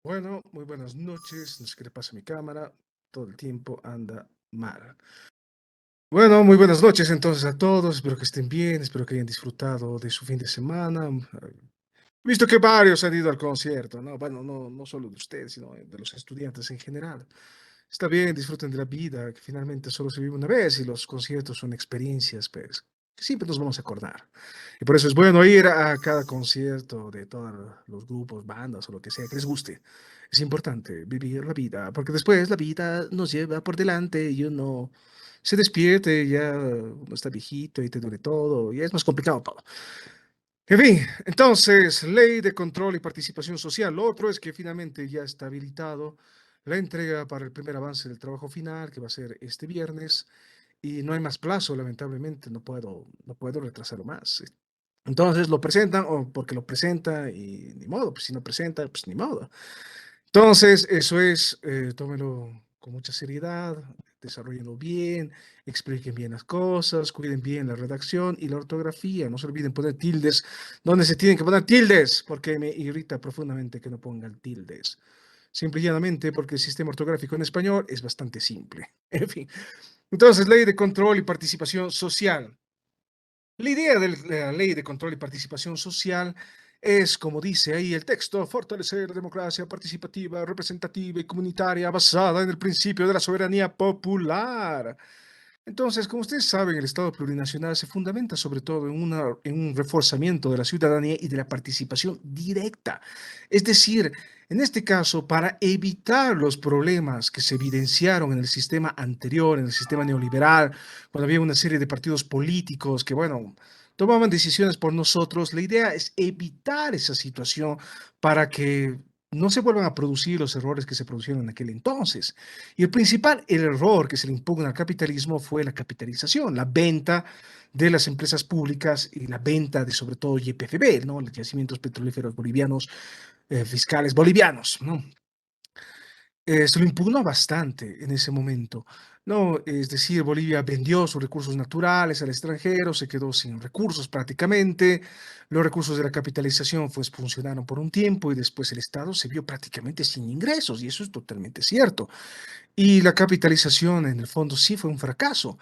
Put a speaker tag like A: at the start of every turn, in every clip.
A: Bueno, muy buenas noches. No sé qué le pasa a mi cámara. Todo el tiempo anda mal. Bueno, muy buenas noches entonces a todos. Espero que estén bien. Espero que hayan disfrutado de su fin de semana. He visto que varios han ido al concierto, ¿no? Bueno, no solo de ustedes, sino de los estudiantes en general. Está bien, disfruten de la vida, que finalmente solo se vive una vez y los conciertos son experiencias, pues, que siempre nos vamos a acordar. Y por eso es bueno ir a cada concierto de todos los grupos, bandas o lo que sea que les guste. Es importante vivir la vida, porque después la vida nos lleva por delante y uno se despierte, ya uno está viejito y te duele todo, y es más complicado todo. En fin, entonces, ley de control y participación social. Lo otro es que finalmente ya está habilitado la entrega para el primer avance del trabajo final, que va a ser este viernes, y no hay más plazo, lamentablemente, no puedo retrasarlo más. Entonces lo presentan, o porque lo presenta, y ni modo, pues si no presenta, pues ni modo. Entonces, eso es, tómenlo con mucha seriedad, desarrollenlo bien, expliquen bien las cosas, cuiden bien la redacción y la ortografía. No se olviden poner tildes donde se tienen que poner tildes, porque me irrita profundamente que no pongan tildes. Simple y llanamente porque el sistema ortográfico en español es bastante simple. En fin. Entonces, ley de control y participación social. La idea de la ley de control y participación social es, como dice ahí el texto, fortalecer la democracia participativa, representativa y comunitaria basada en el principio de la soberanía popular. Entonces, como ustedes saben, el Estado plurinacional se fundamenta sobre todo en un reforzamiento de la ciudadanía y de la participación directa. Es decir, en este caso, para evitar los problemas que se evidenciaron en el sistema anterior, en el sistema neoliberal, cuando había una serie de partidos políticos que, bueno, tomaban decisiones por nosotros, la idea es evitar esa situación para que no se vuelvan a producir los errores que se produjeron en aquel entonces. Y el error que se le impugna al capitalismo fue la capitalización, la venta de las empresas públicas y la venta de sobre todo YPFB, ¿no? Los yacimientos petrolíferos bolivianos, fiscales bolivianos, ¿no? Se lo impugnó bastante en ese momento, ¿no? Es decir, Bolivia vendió sus recursos naturales al extranjero, se quedó sin recursos prácticamente, los recursos de la capitalización pues funcionaron por un tiempo y después el Estado se vio prácticamente sin ingresos y eso es totalmente cierto. Y la capitalización, en el fondo, sí fue un fracaso.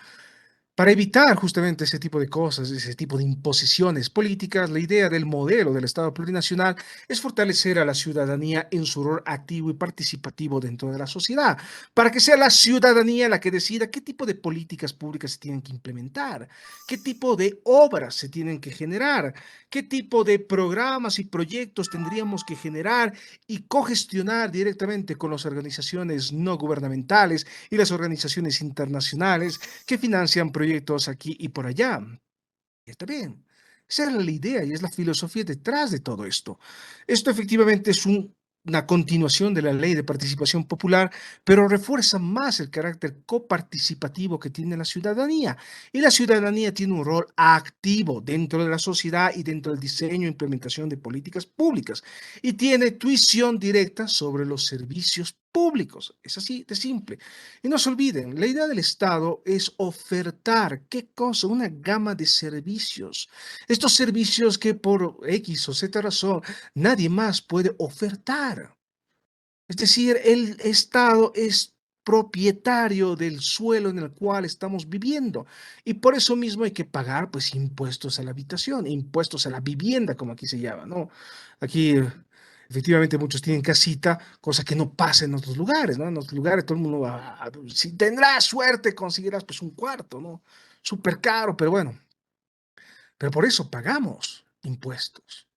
A: Para evitar justamente ese tipo de cosas, ese tipo de imposiciones políticas, la idea del modelo del Estado plurinacional es fortalecer a la ciudadanía en su rol activo y participativo dentro de la sociedad, para que sea la ciudadanía la que decida qué tipo de políticas públicas se tienen que implementar, qué tipo de obras se tienen que generar, qué tipo de programas y proyectos tendríamos que generar y cogestionar directamente con las organizaciones no gubernamentales y las organizaciones internacionales que financian proyectos aquí y por allá. Está bien. Esa era la idea y es la filosofía detrás de todo esto. Esto efectivamente es una continuación de la ley de participación popular, pero refuerza más el carácter coparticipativo que tiene la ciudadanía. Y la ciudadanía tiene un rol activo dentro de la sociedad y dentro del diseño e implementación de políticas públicas. Y tiene tuición directa sobre los servicios públicos. Es así de simple. Y no se olviden, la idea del Estado es ofertar, ¿qué cosa? Una gama de servicios. Estos servicios que por X o Z razón nadie más puede ofertar. Es decir, el Estado es propietario del suelo en el cual estamos viviendo y por eso mismo hay que pagar pues impuestos a la habitación, impuestos a la vivienda, como aquí se llama, ¿no? Aquí efectivamente muchos tienen casita, cosa que no pasa en otros lugares, ¿no? En otros lugares todo el mundo si tendrás suerte conseguirás pues un cuarto, ¿no? Súper caro, pero bueno, pero por eso pagamos impuestos.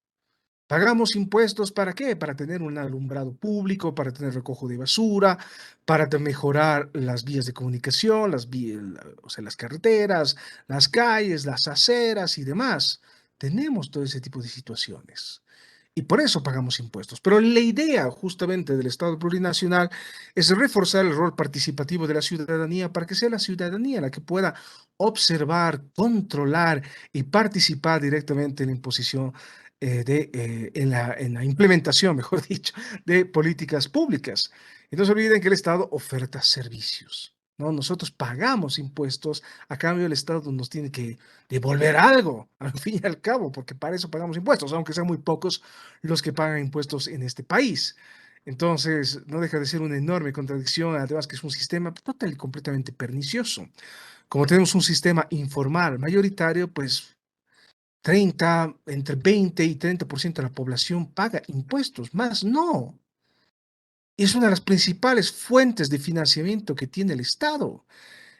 A: Pagamos impuestos ¿para qué? Para tener un alumbrado público, para tener recojo de basura, para mejorar las vías de comunicación, o sea, las carreteras, las calles, las aceras y demás. Tenemos todo ese tipo de situaciones. Y por eso pagamos impuestos. Pero la idea justamente del Estado plurinacional es reforzar el rol participativo de la ciudadanía para que sea la ciudadanía la que pueda observar, controlar y participar directamente en la imposición en la implementación, mejor dicho, de políticas públicas. Y no se olviden que el Estado oferta servicios, ¿no? Nosotros pagamos impuestos, a cambio el Estado nos tiene que devolver algo, al fin y al cabo, porque para eso pagamos impuestos, aunque sean muy pocos los que pagan impuestos en este país. Entonces, no deja de ser una enorme contradicción, además que es un sistema total y completamente pernicioso. Como tenemos un sistema informal mayoritario, pues entre 20 y 30% de la población paga impuestos, más no. Es una de las principales fuentes de financiamiento que tiene el Estado.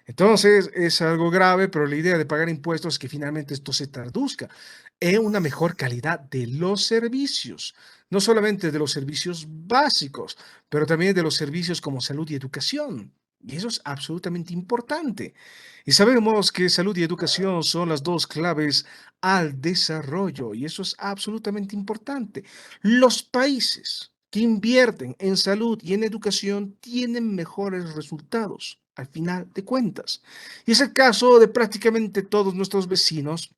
A: Entonces, es algo grave, pero la idea de pagar impuestos es que finalmente esto se traduzca en una mejor calidad de los servicios, no solamente de los servicios básicos, pero también de los servicios como salud y educación. Y eso es absolutamente importante. Y sabemos que salud y educación son las dos claves al desarrollo, y eso es absolutamente importante. Los países que invierten en salud y en educación tienen mejores resultados al final de cuentas. Y es el caso de prácticamente todos nuestros vecinos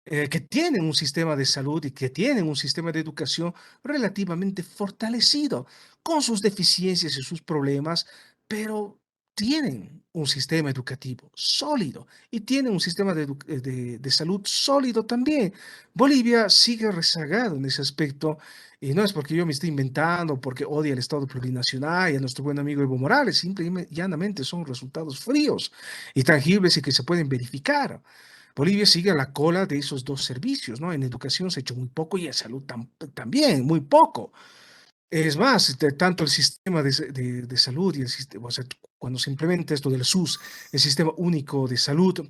A: que tienen un sistema de salud y que tienen un sistema de educación relativamente fortalecido, con sus deficiencias y sus problemas, pero tienen un sistema educativo sólido y tienen un sistema de salud sólido también. Bolivia sigue rezagado en ese aspecto y no es porque yo me esté inventando, porque odia el Estado plurinacional y a nuestro buen amigo Evo Morales, simple y llanamente son resultados fríos y tangibles y que se pueden verificar. Bolivia sigue a la cola de esos dos servicios, ¿no? En educación se ha hecho muy poco y en salud también, muy poco. Es más, tanto el sistema de salud y el sistema, o sea, cuando se implementa esto del SUS, el Sistema Único de Salud,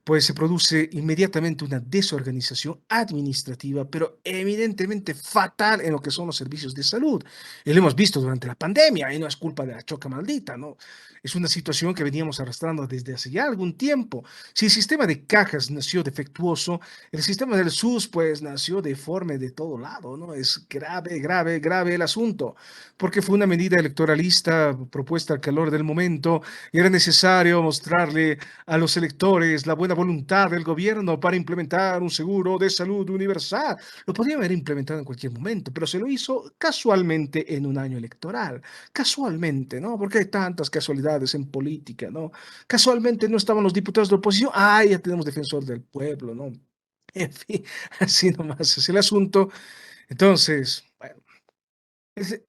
A: pues se produce inmediatamente una desorganización administrativa, pero evidentemente fatal en lo que son los servicios de salud. Y lo hemos visto durante la pandemia, y no es culpa de la choca maldita, ¿no? Es una situación que veníamos arrastrando desde hace ya algún tiempo. Si el sistema de cajas nació defectuoso, el sistema del SUS pues nació deforme de todo lado, ¿no? Es grave, grave, grave el asunto, porque fue una medida electoralista propuesta al calor del momento y era necesario mostrarle a los electores la buena voluntad del gobierno para implementar un seguro de salud universal. Lo podría haber implementado en cualquier momento, pero se lo hizo casualmente en un año electoral. Casualmente, ¿no? Porque hay tantas casualidades en política, ¿no? Casualmente no estaban los diputados de oposición. Ah, ya tenemos defensor del pueblo, ¿no? En fin, así nomás es el asunto. Entonces, bueno,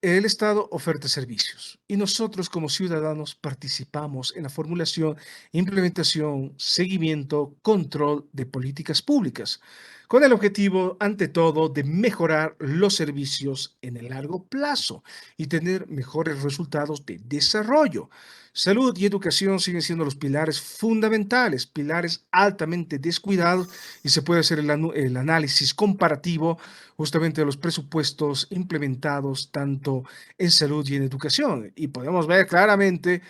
A: el Estado oferta servicios y nosotros como ciudadanos participamos en la formulación, implementación, seguimiento, control de políticas públicas, con el objetivo, ante todo, de mejorar los servicios en el largo plazo y tener mejores resultados de desarrollo. Salud y educación siguen siendo los pilares fundamentales, pilares altamente descuidados y se puede hacer el análisis comparativo justamente de los presupuestos implementados tanto en salud y en educación. Y podemos ver claramente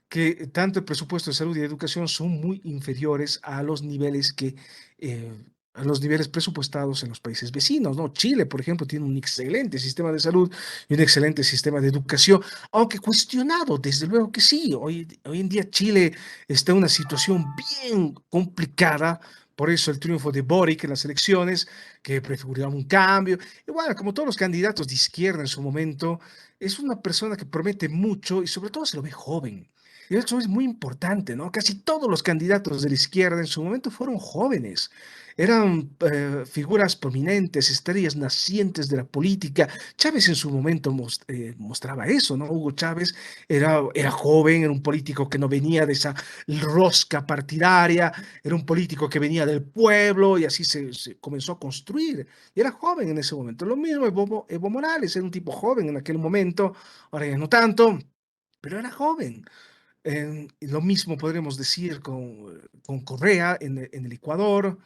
A: que tanto el presupuesto de salud y de educación son muy inferiores a los niveles eh, a los niveles presupuestados en los países vecinos, ¿no? Chile, por ejemplo, tiene un excelente sistema de salud y un excelente sistema de educación, aunque cuestionado, desde luego que sí. Hoy en día Chile está en una situación bien complicada, por eso el triunfo de Boric en las elecciones, que prefiguraba un cambio. Y bueno, como todos los candidatos de izquierda en su momento, es una persona que promete mucho y sobre todo se lo ve joven. Y eso es muy importante, ¿no? Casi todos los candidatos de la izquierda en su momento fueron jóvenes. Eran figuras prominentes, estrellas nacientes de la política. Chávez en su momento mostraba eso, ¿no? Hugo Chávez era joven, era un político que no venía de esa rosca partidaria, era un político que venía del pueblo y así se comenzó a construir. Y era joven en ese momento. Lo mismo Evo Morales, era un tipo joven en aquel momento, ahora ya no tanto, pero era joven. Y lo mismo podremos decir con Correa en el Ecuador.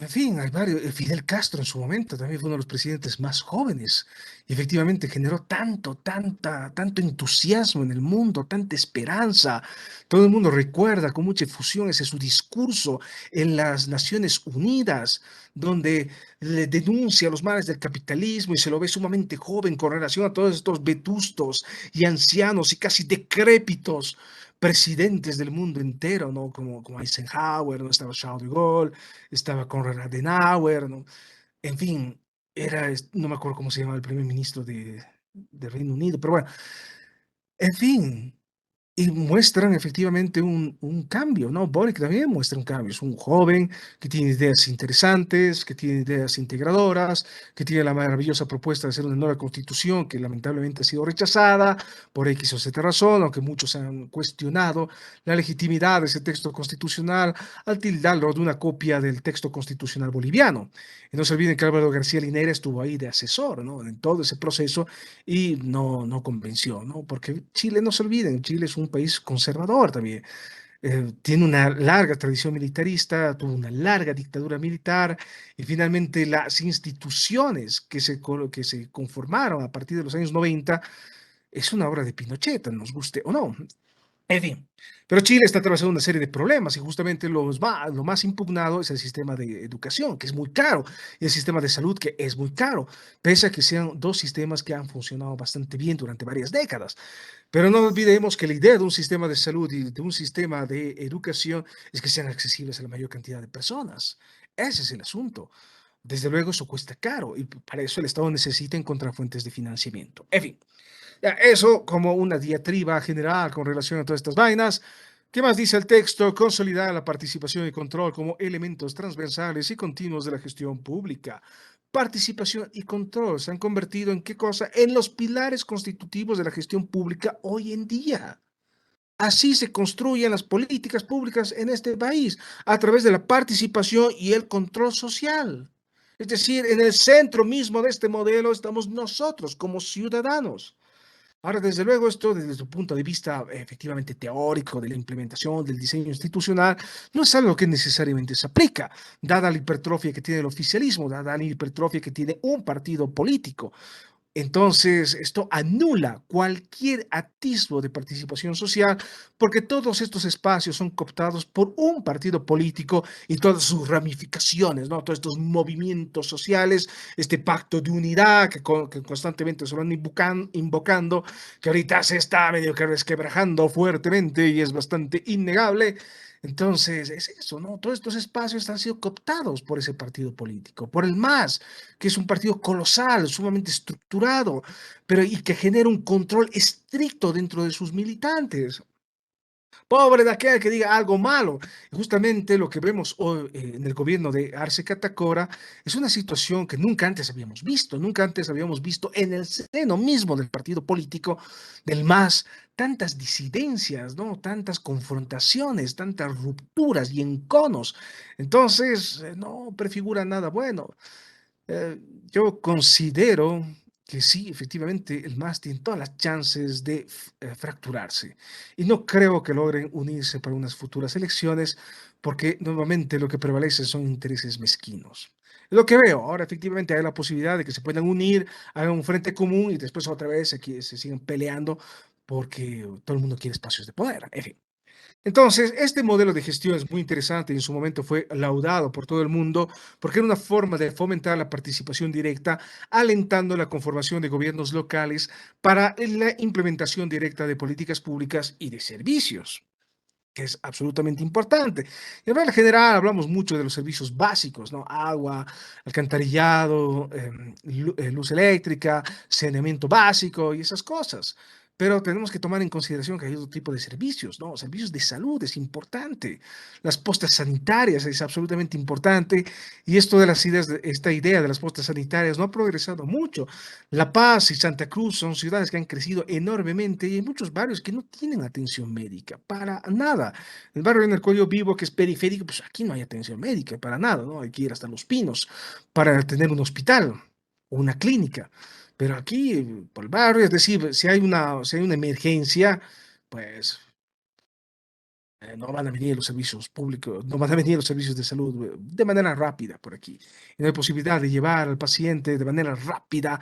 A: En fin, hay varios. Fidel Castro en su momento también fue uno de los presidentes más jóvenes y efectivamente generó tanto entusiasmo en el mundo, tanta esperanza. Todo el mundo recuerda con mucha efusión ese su discurso en las Naciones Unidas, donde le denuncia los males del capitalismo y se lo ve sumamente joven con relación a todos estos vetustos y ancianos y casi decrépitos presidentes del mundo entero, ¿no? Como Eisenhower, ¿no? Estaba Charles de Gaulle, estaba Konrad Adenauer, ¿no? En fin, no me acuerdo cómo se llama el primer ministro de Reino Unido, pero bueno, en fin, y muestran efectivamente un cambio, ¿no? Boric también muestra un cambio. Es un joven que tiene ideas interesantes, que tiene ideas integradoras, que tiene la maravillosa propuesta de hacer una nueva constitución que lamentablemente ha sido rechazada por X o Z razón, aunque muchos han cuestionado la legitimidad de ese texto constitucional al tildarlo de una copia del texto constitucional boliviano. Y no se olviden que Álvaro García Linera estuvo ahí de asesor, ¿no? En todo ese proceso y no convenció, ¿no? Porque Chile, no se olviden, Chile es un país conservador también. Tiene una larga tradición militarista, tuvo una larga dictadura militar y finalmente las instituciones que se conformaron a partir de los años 90 es una obra de Pinochet, nos guste o no. En fin, pero Chile está atravesando una serie de problemas y justamente lo más impugnado es el sistema de educación, que es muy caro, y el sistema de salud, que es muy caro, pese a que sean dos sistemas que han funcionado bastante bien durante varias décadas. Pero no olvidemos que la idea de un sistema de salud y de un sistema de educación es que sean accesibles a la mayor cantidad de personas. Ese es el asunto. Desde luego, eso cuesta caro y para eso el Estado necesita encontrar fuentes de financiamiento. En fin, ya, eso como una diatriba general con relación a todas estas vainas. ¿Qué más dice el texto? Consolidar la participación y control como elementos transversales y continuos de la gestión pública. Participación y control se han convertido en qué cosa? En los pilares constitutivos de la gestión pública hoy en día. Así se construyen las políticas públicas en este país, a través de la participación y el control social. Es decir, en el centro mismo de este modelo estamos nosotros como ciudadanos. Ahora, desde luego, esto desde su punto de vista efectivamente teórico de la implementación del diseño institucional, no es algo que necesariamente se aplica, dada la hipertrofia que tiene el oficialismo, dada la hipertrofia que tiene un partido político. Entonces, esto anula cualquier atisbo de participación social porque todos estos espacios son cooptados por un partido político y todas sus ramificaciones, ¿no? Todos estos movimientos sociales, este pacto de unidad que constantemente se van invocando, que ahorita se está medio que resquebrajando fuertemente y es bastante innegable. Entonces, es eso, ¿no? Todos estos espacios han sido cooptados por ese partido político, por el MAS, que es un partido colosal, sumamente estructurado, pero y que genera un control estricto dentro de sus militantes. Pobre de aquel que diga algo malo. Justamente lo que vemos hoy en el gobierno de Arce Catacora es una situación que nunca antes habíamos visto, nunca antes habíamos visto en el seno mismo del partido político del MAS tantas disidencias, ¿no? Tantas confrontaciones, tantas rupturas y enconos. Entonces, no prefigura nada bueno. Eh, yo considero que sí, efectivamente, el MAS tiene todas las chances de fracturarse. Y no creo que logren unirse para unas futuras elecciones, porque normalmente lo que prevalece son intereses mezquinos. Es lo que veo. Ahora, efectivamente, hay la posibilidad de que se puedan unir, hagan un frente común y después otra vez se siguen peleando porque todo el mundo quiere espacios de poder. En fin. Entonces, este modelo de gestión es muy interesante y en su momento fue laudado por todo el mundo porque era una forma de fomentar la participación directa, alentando la conformación de gobiernos locales para la implementación directa de políticas públicas y de servicios, que es absolutamente importante. Y a nivel general hablamos mucho de los servicios básicos, ¿no? Agua, alcantarillado, luz eléctrica, saneamiento básico y esas cosas. Pero tenemos que tomar en consideración que hay otro tipo de servicios, ¿no? Servicios de salud es importante. Las postas sanitarias es absolutamente importante. Y esto de las ideas, esta idea de las postas sanitarias no ha progresado mucho. La Paz y Santa Cruz son ciudades que han crecido enormemente y hay muchos barrios que no tienen atención médica, para nada. El barrio en el cual yo vivo, que es periférico, pues aquí no hay atención médica, para nada, ¿no? Hay que ir hasta Los Pinos para tener un hospital o una clínica. Pero aquí, por el barrio, es decir, si hay una emergencia, pues no van a venir los servicios públicos, no van a venir los servicios de salud de manera rápida por aquí. Y no hay posibilidad de llevar al paciente de manera rápida,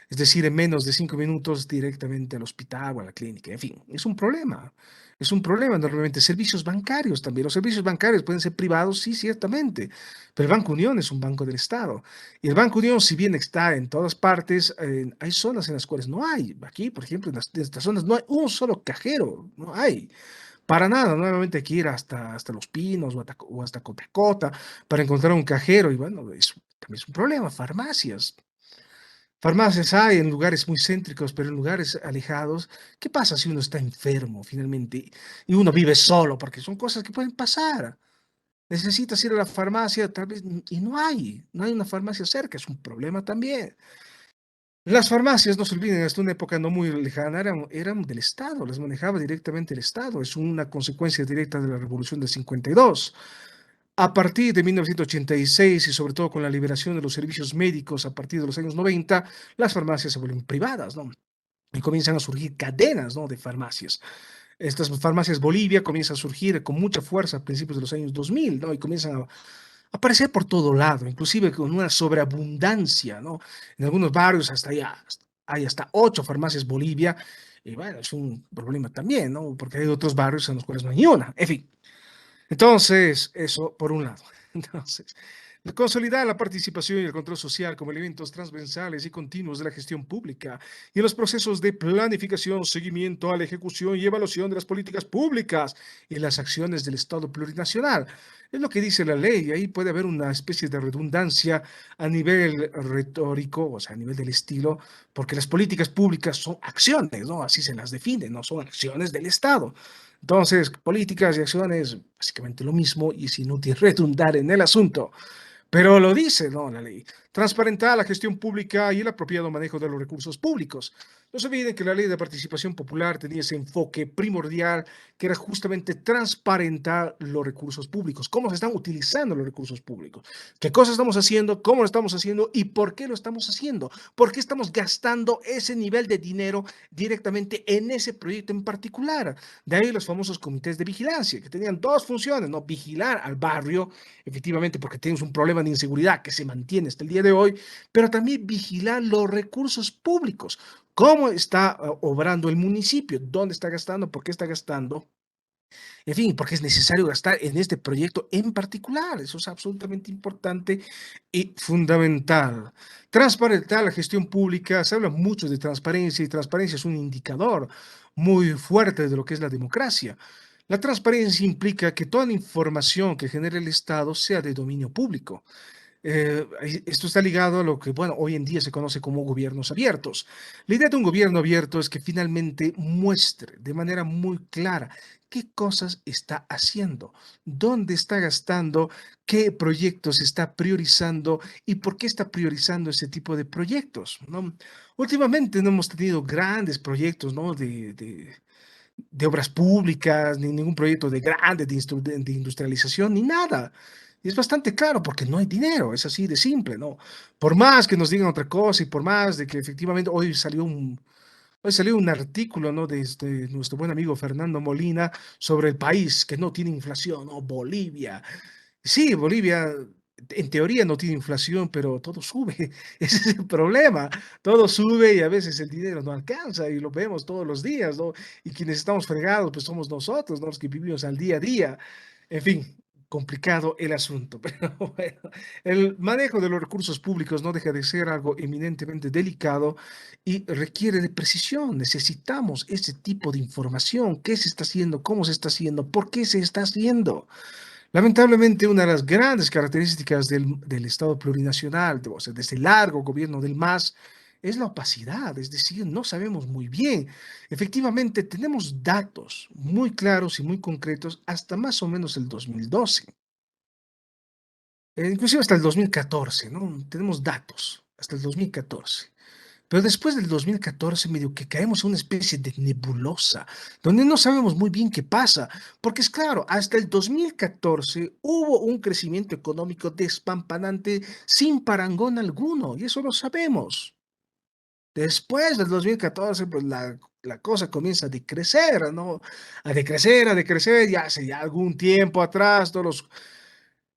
A: es decir, en menos de 5 minutos directamente al hospital o a la clínica. En fin, es un problema. Es un problema normalmente. Servicios bancarios también. Los servicios bancarios pueden ser privados, sí, ciertamente, pero el Banco Unión es un banco del Estado. Y el Banco Unión, si bien está en todas partes, hay zonas en las cuales no hay. Aquí, por ejemplo, en estas zonas no hay un solo cajero, no hay. Para nada, nuevamente hay que ir hasta Los Pinos o hasta Cotacota para encontrar un cajero y bueno, también es un problema, farmacias. Farmacias hay en lugares muy céntricos, pero en lugares alejados, ¿qué pasa si uno está enfermo finalmente y uno vive solo? Porque son cosas que pueden pasar. Necesitas ir a la farmacia, tal vez, y no hay una farmacia cerca, es un problema también. Las farmacias, no se olviden, hasta una época no muy lejana eran del Estado, las manejaba directamente el Estado, es una consecuencia directa de la Revolución del 52. A partir de 1986 y sobre todo con la liberación de los servicios médicos a partir de los años 90, las farmacias se vuelven privadas, ¿no? Y comienzan a surgir cadenas, ¿no?, de farmacias. Estas farmacias Bolivia comienzan a surgir con mucha fuerza a principios de los años 2000, ¿no? Y comienzan a aparecer por todo lado, inclusive con una sobreabundancia, ¿no? En algunos barrios hay hasta 8 farmacias Bolivia, y bueno, es un problema también, ¿no? Porque hay otros barrios en los cuales no hay ni una. En fin, entonces, eso por un lado. Entonces, consolidar la participación y el control social como elementos transversales y continuos de la gestión pública y en los procesos de planificación, seguimiento a la ejecución y evaluación de las políticas públicas y las acciones del Estado plurinacional. Es lo que dice la ley. Ahí puede haber una especie de redundancia a nivel retórico, o sea, a nivel del estilo, porque las políticas públicas son acciones, ¿no? Así se las define, no son acciones del Estado. Entonces, políticas y acciones, básicamente lo mismo y es inútil redundar en el asunto. Pero lo dice, ¿no?, la ley. Transparentar la gestión pública y el apropiado manejo de los recursos públicos. No se olviden que la ley de participación popular tenía ese enfoque primordial que era justamente transparentar los recursos públicos, cómo se están utilizando los recursos públicos, qué cosas estamos haciendo, cómo lo estamos haciendo y por qué lo estamos haciendo, por qué estamos gastando ese nivel de dinero directamente en ese proyecto en particular. De ahí los famosos comités de vigilancia, que tenían dos funciones, ¿no? Vigilar al barrio, efectivamente, porque tenemos un problema de inseguridad que se mantiene hasta el día de hoy, pero también vigilar los recursos públicos, cómo está obrando el municipio, dónde está gastando, por qué está gastando, en fin, porque es necesario gastar en este proyecto en particular. Eso es absolutamente importante y fundamental. Transparentar la gestión pública, se habla mucho de transparencia y transparencia es un indicador muy fuerte de lo que es la democracia. La transparencia implica que toda la información que genere el Estado sea de dominio público. Esto está ligado a lo que, bueno, hoy en día se conoce como gobiernos abiertos. La idea de un gobierno abierto es que finalmente muestre de manera muy clara qué cosas está haciendo, dónde está gastando, qué proyectos está priorizando y por qué está priorizando ese tipo de proyectos, ¿no? Últimamente no hemos tenido grandes proyectos, ¿no?, de obras públicas, ni ningún proyecto de grande de industrialización, ni nada. Y es bastante claro porque no hay dinero, es así de simple, ¿no? Por más que nos digan otra cosa y por más de que efectivamente hoy salió un artículo, ¿no?, de nuestro buen amigo Fernando Molina sobre el país que no tiene inflación, ¿no? Bolivia. Sí, Bolivia en teoría no tiene inflación, pero todo sube. Ese es el problema. Todo sube y a veces el dinero no alcanza y lo vemos todos los días, ¿no? Y quienes estamos fregados, pues somos nosotros, ¿no?, los que vivimos al día a día. En fin, complicado el asunto, pero bueno, el manejo de los recursos públicos no deja de ser algo eminentemente delicado y requiere de precisión. Necesitamos ese tipo de información. ¿Qué se está haciendo? ¿Cómo se está haciendo? ¿Por qué se está haciendo? Lamentablemente, una de las grandes características del Estado plurinacional, o sea, de ese largo gobierno del MAS, es la opacidad, es decir, no sabemos muy bien. Efectivamente, tenemos datos muy claros y muy concretos hasta más o menos el 2012, inclusive hasta el 2014, ¿no? Tenemos datos hasta el 2014. Pero después del 2014 medio que caemos en una especie de nebulosa, donde no sabemos muy bien qué pasa, porque es claro, hasta el 2014 hubo un crecimiento económico despampanante sin parangón alguno, y eso lo sabemos. Después del 2014, pues la cosa comienza a decrecer, ¿no? A decrecer, ya hace ya algún tiempo atrás, todos los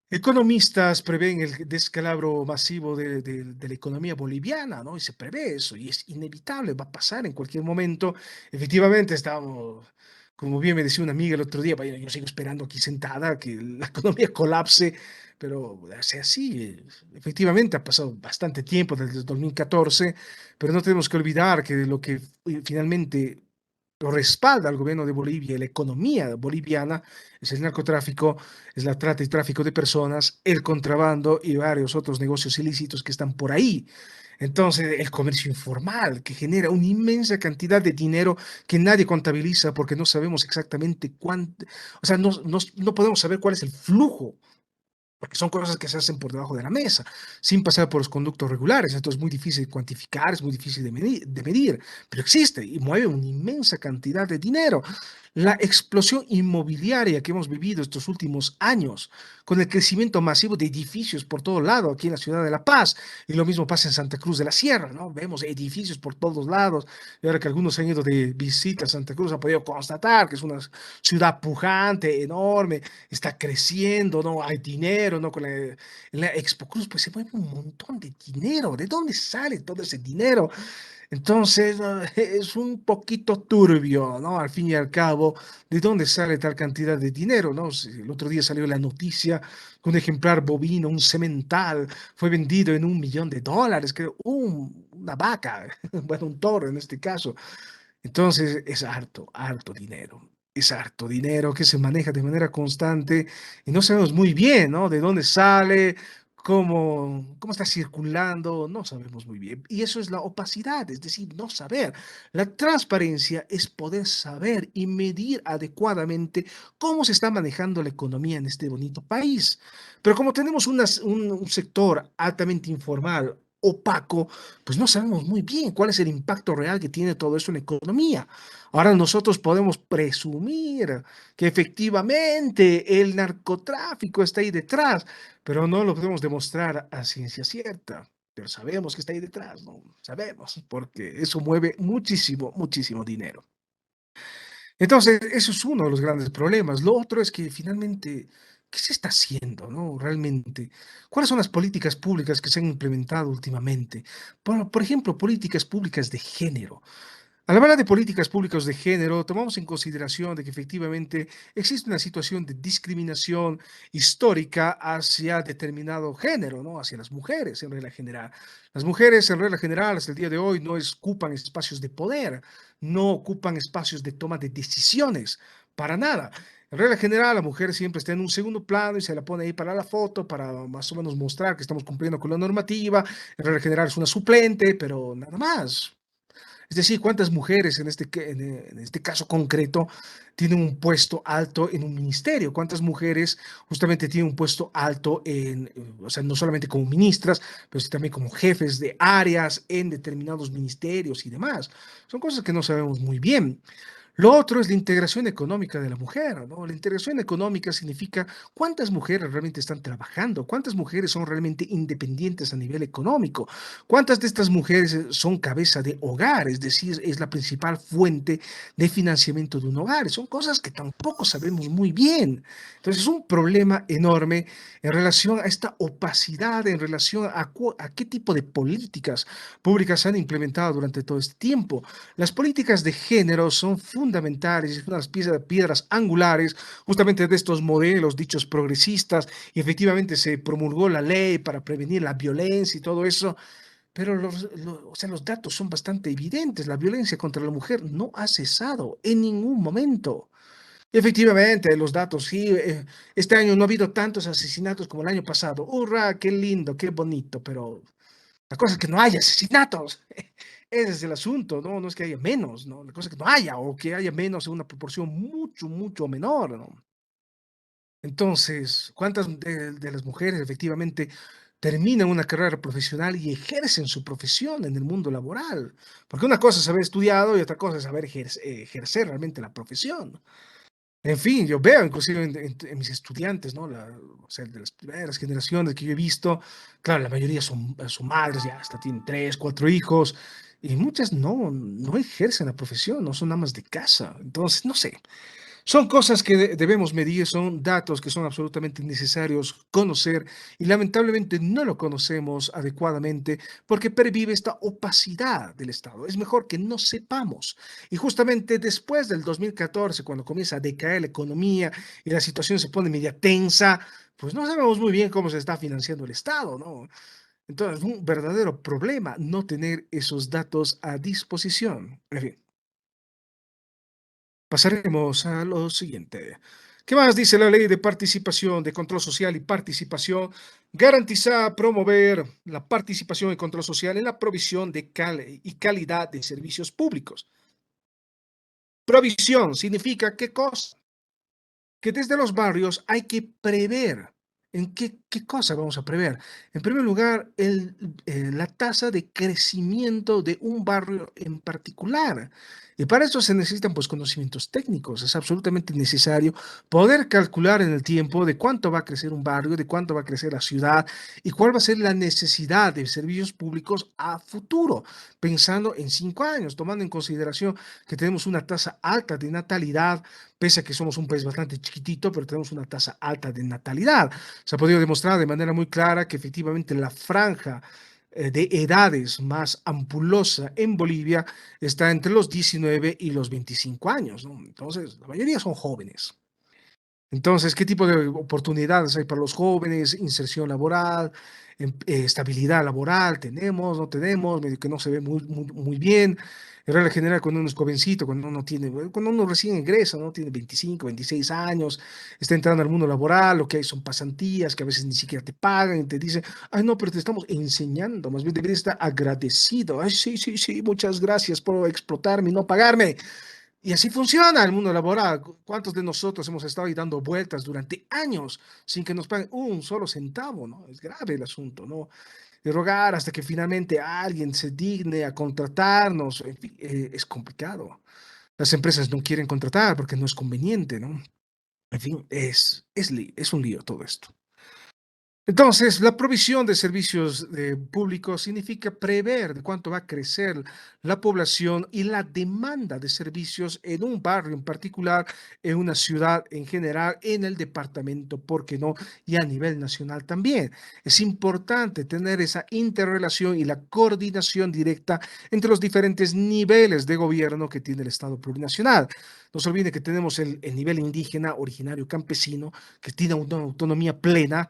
A: economistas prevén el descalabro masivo de la economía boliviana, ¿no? Y se prevé eso, y es inevitable, va a pasar en cualquier momento. Efectivamente, estamos, como bien me decía una amiga el otro día, vaya, yo sigo esperando aquí sentada que la economía colapse, pero sea así. Efectivamente, ha pasado bastante tiempo desde el 2014, pero no tenemos que olvidar que lo que finalmente lo respalda al gobierno de Bolivia y la economía boliviana es el narcotráfico, es la trata y tráfico de personas, el contrabando y varios otros negocios ilícitos que están por ahí. Entonces, el comercio informal, que genera una inmensa cantidad de dinero que nadie contabiliza porque no sabemos exactamente cuánto, o sea, no podemos saber cuál es el flujo porque son cosas que se hacen por debajo de la mesa, sin pasar por los conductos regulares. Esto es muy difícil de cuantificar, es muy difícil de medir, pero existe y mueve una inmensa cantidad de dinero. La explosión inmobiliaria que hemos vivido estos últimos años, con el crecimiento masivo de edificios por todo lado, aquí en la ciudad de La Paz, y lo mismo pasa en Santa Cruz de la Sierra, ¿no? Vemos edificios por todos lados, y ahora que algunos han ido de visita a Santa Cruz, han podido constatar que es una ciudad pujante, enorme, está creciendo, ¿no? Hay dinero, ¿no? Con la Expo Cruz, pues se mueve un montón de dinero. ¿De dónde sale todo ese dinero? Entonces, es un poquito turbio, ¿no? Al fin y al cabo, ¿de dónde sale tal cantidad de dinero, no? Si el otro día salió la noticia que un ejemplar bovino, un semental, fue vendido en $1 millón, creo, una vaca, bueno, un toro en este caso. Entonces es harto, harto dinero. Es harto dinero que se maneja de manera constante y no sabemos muy bien, ¿no? De dónde sale, cómo está circulando, no sabemos muy bien. Y eso es la opacidad, es decir, no saber. La transparencia es poder saber y medir adecuadamente cómo se está manejando la economía en este bonito país. Pero como tenemos un sector altamente informal, opaco, pues no sabemos muy bien cuál es el impacto real que tiene todo eso en la economía. Ahora nosotros podemos presumir que efectivamente el narcotráfico está ahí detrás, pero no lo podemos demostrar a ciencia cierta. Pero sabemos que está ahí detrás, ¿no? Sabemos, porque eso mueve muchísimo, muchísimo dinero. Entonces, eso es uno de los grandes problemas. Lo otro es que finalmente, ¿qué se está haciendo, no? Realmente, ¿cuáles son las políticas públicas que se han implementado últimamente? Por ejemplo, políticas públicas de género. Al hablar de políticas públicas de género, tomamos en consideración de que efectivamente existe una situación de discriminación histórica hacia determinado género, ¿no? Hacia las mujeres en regla general. Las mujeres en regla general hasta el día de hoy no ocupan espacios de poder, no ocupan espacios de toma de decisiones, para nada. En regla general, la mujer siempre está en un segundo plano y se la pone ahí para la foto, para más o menos mostrar que estamos cumpliendo con la normativa. En regla general es una suplente, pero nada más. Es decir, ¿cuántas mujeres en este caso concreto tienen un puesto alto en un ministerio? ¿Cuántas mujeres justamente tienen un puesto alto o sea, no solamente como ministras, pero sí también como jefes de áreas en determinados ministerios y demás? Son cosas que no sabemos muy bien. Lo otro es la integración económica de la mujer, ¿no? La integración económica significa cuántas mujeres realmente están trabajando, cuántas mujeres son realmente independientes a nivel económico, cuántas de estas mujeres son cabeza de hogar, es decir, es la principal fuente de financiamiento de un hogar. Son cosas que tampoco sabemos muy bien. Entonces es un problema enorme en relación a esta opacidad, en relación a qué tipo de políticas públicas se han implementado durante todo este tiempo. Las políticas de género son fundamentales, es una de las piedras angulares justamente de estos modelos dichos progresistas, y efectivamente se promulgó la ley para prevenir la violencia y todo eso, pero o sea, los datos son bastante evidentes, la violencia contra la mujer no ha cesado en ningún momento. Efectivamente, los datos, sí, este año no ha habido tantos asesinatos como el año pasado. ¡Hurra! ¡Qué lindo, qué bonito! Pero la cosa es que no haya asesinatos. Ese es el asunto, ¿no? No es que haya menos, ¿no? La cosa es que no haya o que haya menos en una proporción mucho, mucho menor, ¿no? Entonces, ¿cuántas de las mujeres efectivamente terminan una carrera profesional y ejercen su profesión en el mundo laboral? Porque una cosa es haber estudiado y otra cosa es saber ejercer realmente la profesión. En fin, yo veo inclusive en mis estudiantes, ¿no? O sea, de las primeras generaciones que yo he visto, claro, la mayoría son madres, ya hasta tienen 3, 4 hijos, y muchas no ejercen la profesión, no son amas de casa. Entonces, no sé, son cosas que debemos medir, son datos que son absolutamente necesarios conocer y lamentablemente no lo conocemos adecuadamente porque pervive esta opacidad del Estado. Es mejor que no sepamos. Y justamente después del 2014, cuando comienza a decaer la economía y la situación se pone media tensa, pues no sabemos muy bien cómo se está financiando el Estado, ¿no? Entonces, un verdadero problema no tener esos datos a disposición. En fin. Pasaremos a lo siguiente. ¿Qué más dice la ley de participación, de control social y participación? Garantiza promover la participación y control social en la provisión de y calidad de servicios públicos. Provisión significa qué cosa, que desde los barrios hay que prever. ¿En qué cosa vamos a prever? En primer lugar, la tasa de crecimiento de un barrio en particular. Y para eso se necesitan pues conocimientos técnicos. Es absolutamente necesario poder calcular en el tiempo de cuánto va a crecer un barrio, de cuánto va a crecer la ciudad y cuál va a ser la necesidad de servicios públicos a futuro, pensando en 5 años, tomando en consideración que tenemos una tasa alta de natalidad, pese a que somos un país bastante chiquitito, pero tenemos una tasa alta de natalidad. Se ha podido demostrar de manera muy clara que efectivamente la franja de edades más ampulosa en Bolivia está entre los 19 y los 25 años, ¿no? Entonces, la mayoría son jóvenes. Entonces, ¿qué tipo de oportunidades hay para los jóvenes? Inserción laboral, estabilidad laboral, tenemos, no tenemos, medio que no se ve muy bien. En regla general, cuando uno es jovencito, cuando uno recién ingresa, ¿no? Tiene 25, 26 años, está entrando al mundo laboral, lo que hay son pasantías que a veces ni siquiera te pagan y te dicen, ay, no, pero te estamos enseñando, más bien deberías estar agradecido. Ay, sí, sí, sí, muchas gracias por explotarme y no pagarme. Y así funciona el mundo laboral. ¿Cuántos de nosotros hemos estado ahí dando vueltas durante años sin que nos paguen un solo centavo, ¿no? Es grave el asunto, ¿no? De rogar hasta que finalmente alguien se digne a contratarnos, en fin, es complicado. Las empresas no quieren contratar porque no es conveniente, ¿no? En fin, es un lío todo esto. Entonces, la provisión de servicios públicos significa prever de cuánto va a crecer la población y la demanda de servicios en un barrio en particular, en una ciudad en general, en el departamento, ¿por qué no? Y a nivel nacional también. Es importante tener esa interrelación y la coordinación directa entre los diferentes niveles de gobierno que tiene el Estado plurinacional. No se olvide que tenemos el nivel indígena, originario campesino, que tiene una autonomía plena.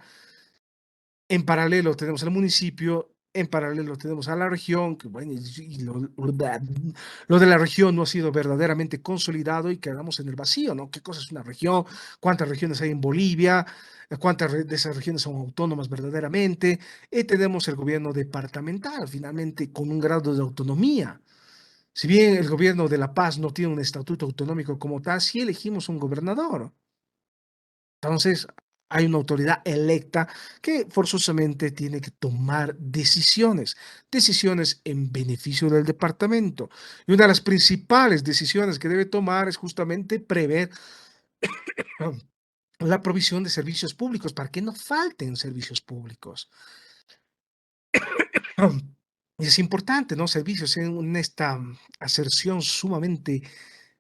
A: En paralelo tenemos al municipio, en paralelo tenemos a la región, que bueno, y lo de la región no ha sido verdaderamente consolidado y quedamos en el vacío, ¿no? ¿Qué cosa es una región? ¿Cuántas regiones hay en Bolivia? ¿Cuántas de esas regiones son autónomas verdaderamente? Y tenemos el gobierno departamental, finalmente, con un grado de autonomía. Si bien el gobierno de La Paz no tiene un estatuto autonómico como tal, sí elegimos un gobernador. Entonces, hay una autoridad electa que forzosamente tiene que tomar decisiones, decisiones en beneficio del departamento. Y una de las principales decisiones que debe tomar es justamente prever la provisión de servicios públicos para que no falten servicios públicos. Y es importante, ¿no? Servicios en esta aserción sumamente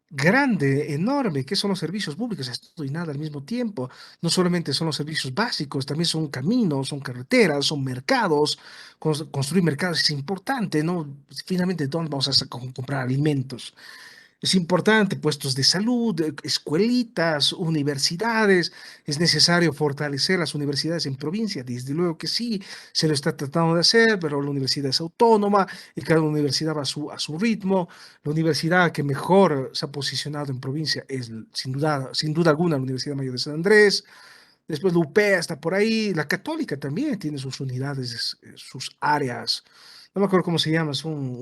A: grande, enorme, que son los servicios públicos, es todo y nada al mismo tiempo. No solamente son los servicios básicos, también son caminos, son carreteras, son mercados. Construir mercados es importante, ¿no? Finalmente, ¿dónde vamos a comprar alimentos? Es importante, puestos de salud, escuelitas, universidades. Es necesario fortalecer las universidades en provincia. Desde luego que sí, se lo está tratando de hacer, pero la universidad es autónoma y cada universidad va a su ritmo. La universidad que mejor se ha posicionado en provincia es, sin duda alguna, la Universidad Mayor de San Andrés. Después la UPEA está por ahí. La Católica también tiene sus unidades, sus áreas. No me acuerdo cómo se llama, son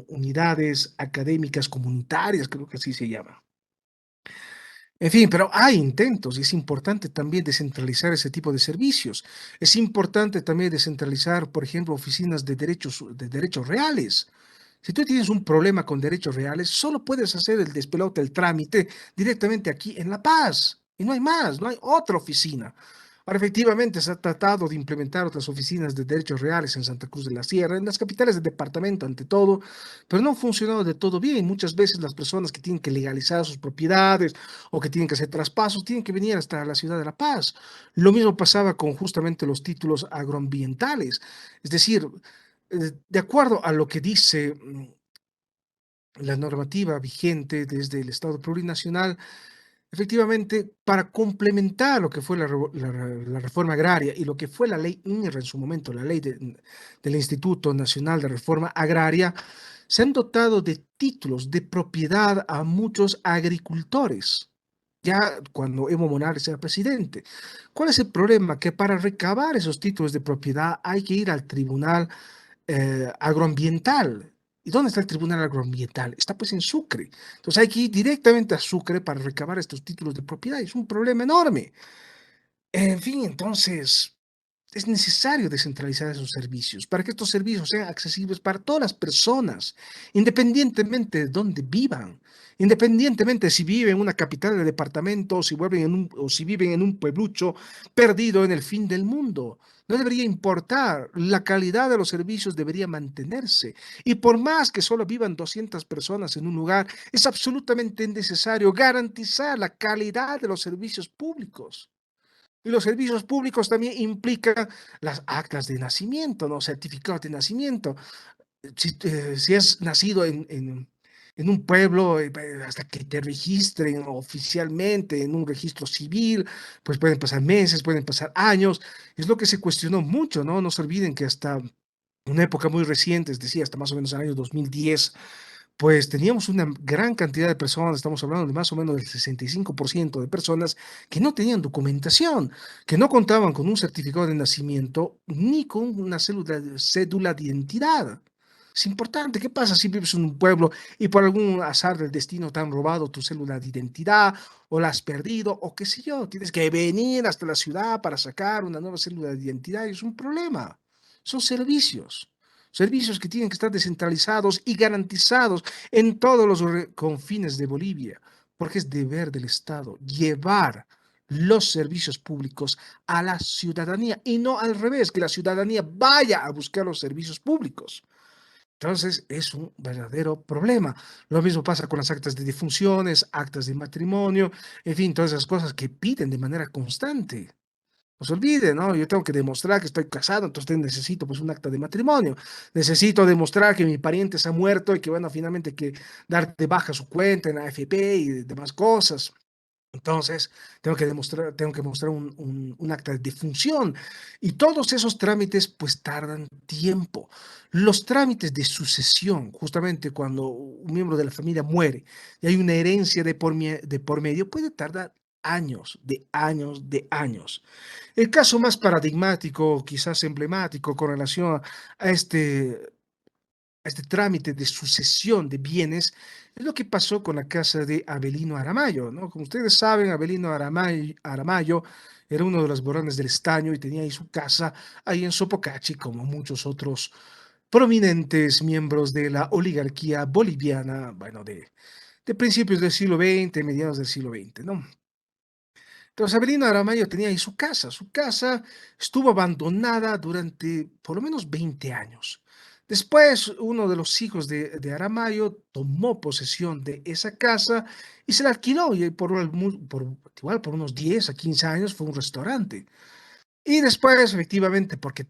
A: unidades académicas comunitarias, creo que así se llama. En fin, pero hay intentos y es importante también descentralizar ese tipo de servicios. Es importante también descentralizar, por ejemplo, oficinas de derechos reales. Si tú tienes un problema con derechos reales, solo puedes hacer el despelote, el trámite directamente aquí en La Paz. Y no hay más, no hay otra oficina. Ahora, efectivamente, se ha tratado de implementar otras oficinas de derechos reales en Santa Cruz de la Sierra, en las capitales del departamento, ante todo, pero no ha funcionado de todo bien. Muchas veces las personas que tienen que legalizar sus propiedades o que tienen que hacer traspasos tienen que venir hasta la ciudad de La Paz. Lo mismo pasaba con justamente los títulos agroambientales. Es decir, de acuerdo a lo que dice la normativa vigente desde el Estado plurinacional, efectivamente, para complementar lo que fue la reforma agraria y lo que fue la ley INRA en su momento, la ley del Instituto Nacional de Reforma Agraria, se han dotado de títulos de propiedad a muchos agricultores, ya cuando Evo Morales era presidente. ¿Cuál es el problema? Que para recabar esos títulos de propiedad hay que ir al tribunal agroambiental. ¿Y dónde está el tribunal agroambiental? Está pues en Sucre. Entonces hay que ir directamente a Sucre para recabar estos títulos de propiedad. Es un problema enorme. En fin, entonces es necesario descentralizar esos servicios para que estos servicios sean accesibles para todas las personas, independientemente de dónde vivan, independientemente si viven en una capital del departamento o si, o si viven en un pueblucho perdido en el fin del mundo. No debería importar, la calidad de los servicios debería mantenerse. Y por más que solo vivan 200 personas en un lugar, es absolutamente necesario garantizar la calidad de los servicios públicos. Y los servicios públicos también implican las actas de nacimiento, ¿no? Certificados de nacimiento. Si has nacido en un pueblo, hasta que te registren oficialmente en un registro civil, pues pueden pasar meses, pueden pasar años. Es lo que se cuestionó mucho, ¿no? No se olviden que hasta una época muy reciente, es decir, hasta más o menos el año 2010, pues teníamos una gran cantidad de personas, estamos hablando de más o menos del 65% de personas que no tenían documentación, que no contaban con un certificado de nacimiento ni con una cédula de identidad. Es importante, ¿qué pasa si vives en un pueblo y por algún azar del destino te han robado tu cédula de identidad o la has perdido o qué sé yo? Tienes que venir hasta la ciudad para sacar una nueva cédula de identidad y es un problema. Son servicios. Servicios que tienen que estar descentralizados y garantizados en todos los confines de Bolivia, porque es deber del Estado llevar los servicios públicos a la ciudadanía y no al revés, que la ciudadanía vaya a buscar los servicios públicos. Entonces es un verdadero problema. Lo mismo pasa con las actas de defunciones, actas de matrimonio, en fin, todas esas cosas que piden de manera constante. No se olvide, ¿no? Yo tengo que demostrar que estoy casado, entonces necesito pues un acta de matrimonio. Necesito demostrar que mi pariente se ha muerto y que, bueno, finalmente hay que dar de baja su cuenta en la AFP y demás cosas. Entonces, tengo que mostrar un acta de defunción y todos esos trámites pues tardan tiempo. Los trámites de sucesión, justamente cuando un miembro de la familia muere y hay una herencia de por medio, puede tardar años, de años, de años. El caso más paradigmático, quizás emblemático con relación a este trámite de sucesión de bienes, es lo que pasó con la casa de Avelino Aramayo, ¿no? Como ustedes saben, Aramayo era uno de los varones del estaño y tenía ahí su casa ahí en Sopocachi, como muchos otros prominentes miembros de la oligarquía boliviana, bueno, de principios del siglo XX, mediados del siglo XX, ¿no? Entonces, Avelino Aramayo tenía ahí su casa. Su casa estuvo abandonada durante por lo menos 20 años. Después, uno de los hijos de Aramayo tomó posesión de esa casa y se la alquiló. Y igual por unos 10 a 15 años fue un restaurante. Y después, efectivamente, porque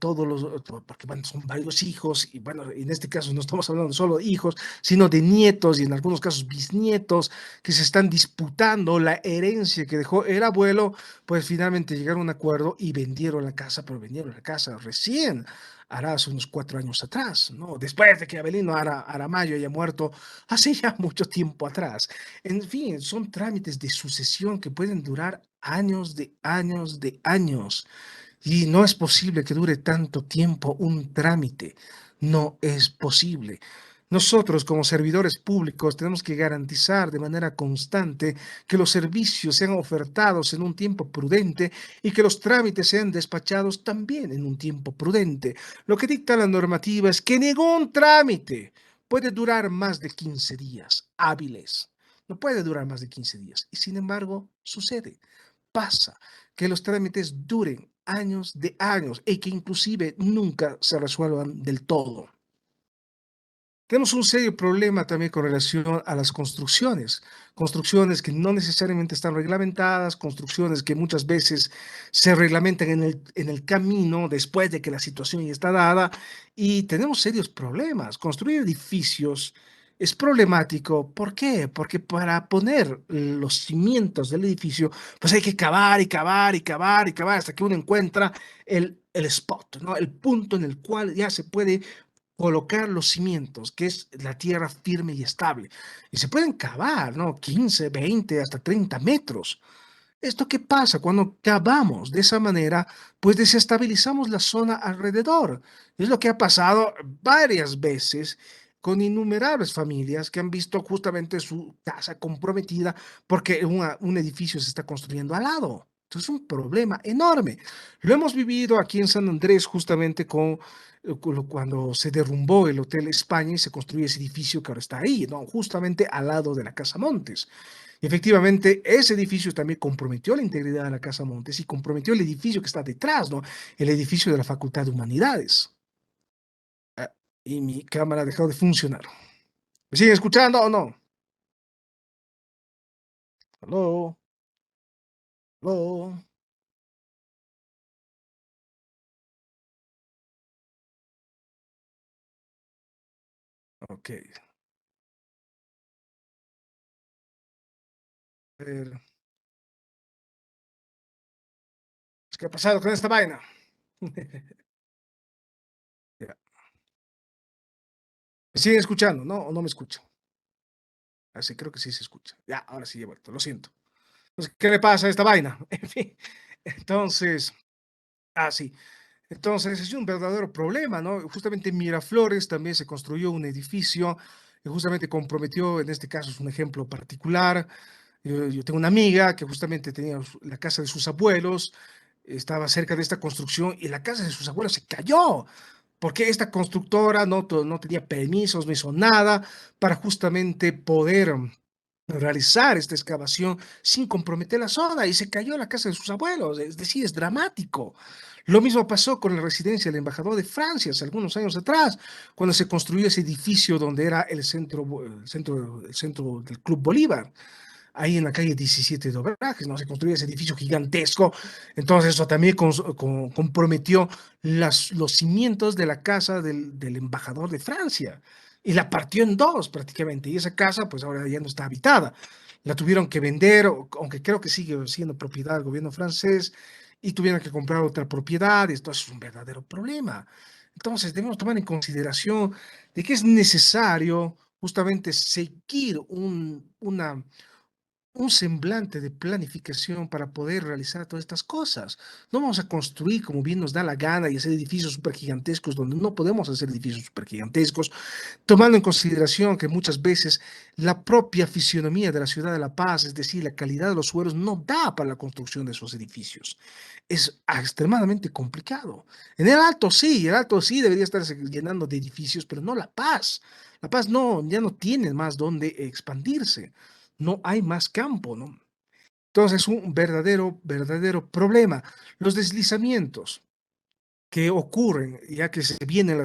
A: bueno, son varios hijos, y bueno, en este caso no estamos hablando solo de hijos, sino de nietos y en algunos casos bisnietos que se están disputando la herencia que dejó el abuelo, pues finalmente llegaron a un acuerdo y vendieron la casa, pero vendieron la casa recién, hará hace unos 4 años atrás, ¿no? Después de que Abelino Aramayo haya muerto hace ya mucho tiempo atrás. En fin, son trámites de sucesión que pueden durar años de años de años. Y no es posible que dure tanto tiempo un trámite. No es posible. Nosotros como servidores públicos tenemos que garantizar de manera constante que los servicios sean ofertados en un tiempo prudente y que los trámites sean despachados también en un tiempo prudente. Lo que dicta la normativa es que ningún trámite puede durar más de 15 días hábiles. No puede durar más de 15 días. Y sin embargo, sucede, pasa que los trámites duren años de años y que inclusive nunca se resuelvan del todo. Tenemos un serio problema también con relación a las construcciones que no necesariamente están reglamentadas, construcciones que muchas veces se reglamentan en el camino después de que la situación ya está dada y tenemos serios problemas. Construir edificios es problemático. ¿Por qué? Porque para poner los cimientos del edificio, pues hay que cavar y cavar y cavar y cavar hasta que uno encuentra el spot, ¿no? El punto en el cual ya se puede colocar los cimientos, que es la tierra firme y estable. Y se pueden cavar, ¿no? 15, 20, hasta 30 metros. ¿Esto qué pasa? Cuando cavamos de esa manera, pues desestabilizamos la zona alrededor. Es lo que ha pasado varias veces con innumerables familias que han visto justamente su casa comprometida porque un edificio se está construyendo al lado. Entonces es un problema enorme. Lo hemos vivido aquí en San Andrés justamente cuando se derrumbó el Hotel España y se construyó ese edificio que ahora está ahí, ¿no? Justamente al lado de la Casa Montes. Y efectivamente, ese edificio también comprometió la integridad de la Casa Montes y comprometió el edificio que está detrás, ¿no? El edificio de la Facultad de Humanidades. Ah, y mi cámara ha dejado de funcionar. ¿Me siguen escuchando o no? Aló, aló. Ok. A ver, ¿qué ha pasado con esta vaina? Ya. ¿Me siguen escuchando? ¿No? ¿O no me escuchan? Así creo que sí se escucha. Ya, ahora sí he vuelto, lo siento. Entonces, ¿qué le pasa a esta vaina? En fin, entonces, sí. Entonces, es un verdadero problema, ¿no? Justamente en Miraflores también se construyó un edificio que justamente comprometió, en este caso es un ejemplo particular. Yo tengo una amiga que justamente tenía la casa de sus abuelos, estaba cerca de esta construcción y la casa de sus abuelos se cayó porque esta constructora no tenía permisos, no hizo nada para justamente poder realizar esta excavación sin comprometer la zona y se cayó la casa de sus abuelos. Es decir, es dramático. Lo mismo pasó con la residencia del embajador de Francia hace algunos años atrás, cuando se construyó ese edificio donde era el centro del Club Bolívar ahí en la calle 17 de Obrajes, ¿no? Se construyó ese edificio gigantesco, entonces eso también comprometió los cimientos de la casa del embajador de Francia y la partió en dos prácticamente, y esa casa pues ahora ya no está habitada, la tuvieron que vender, aunque creo que sigue siendo propiedad del gobierno francés, y tuvieron que comprar otra propiedad, y esto es un verdadero problema. Entonces debemos tomar en consideración de que es necesario justamente seguir un semblante de planificación para poder realizar todas estas cosas. No vamos a construir como bien nos da la gana y hacer edificios súper gigantescos donde no podemos hacer edificios súper gigantescos, tomando en consideración que muchas veces la propia fisionomía de la ciudad de La Paz, es decir, la calidad de los suelos, no da para la construcción de esos edificios. Es extremadamente complicado. En el Alto sí debería estarse llenando de edificios, pero no La Paz. La Paz no, ya no tiene más donde expandirse, no hay más campo, ¿no? Entonces, es un verdadero problema. Los deslizamientos que ocurren, ya que se viene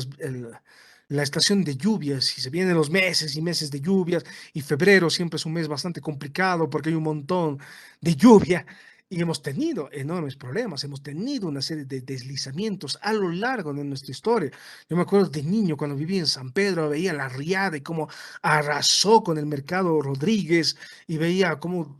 A: la estación de lluvias y se vienen los meses y meses de lluvias, y febrero siempre es un mes bastante complicado porque hay un montón de lluvia. Y hemos tenido enormes problemas, hemos tenido una serie de deslizamientos a lo largo de nuestra historia. Yo me acuerdo de niño cuando vivía en San Pedro, veía la riada y cómo arrasó con el mercado Rodríguez y veía cómo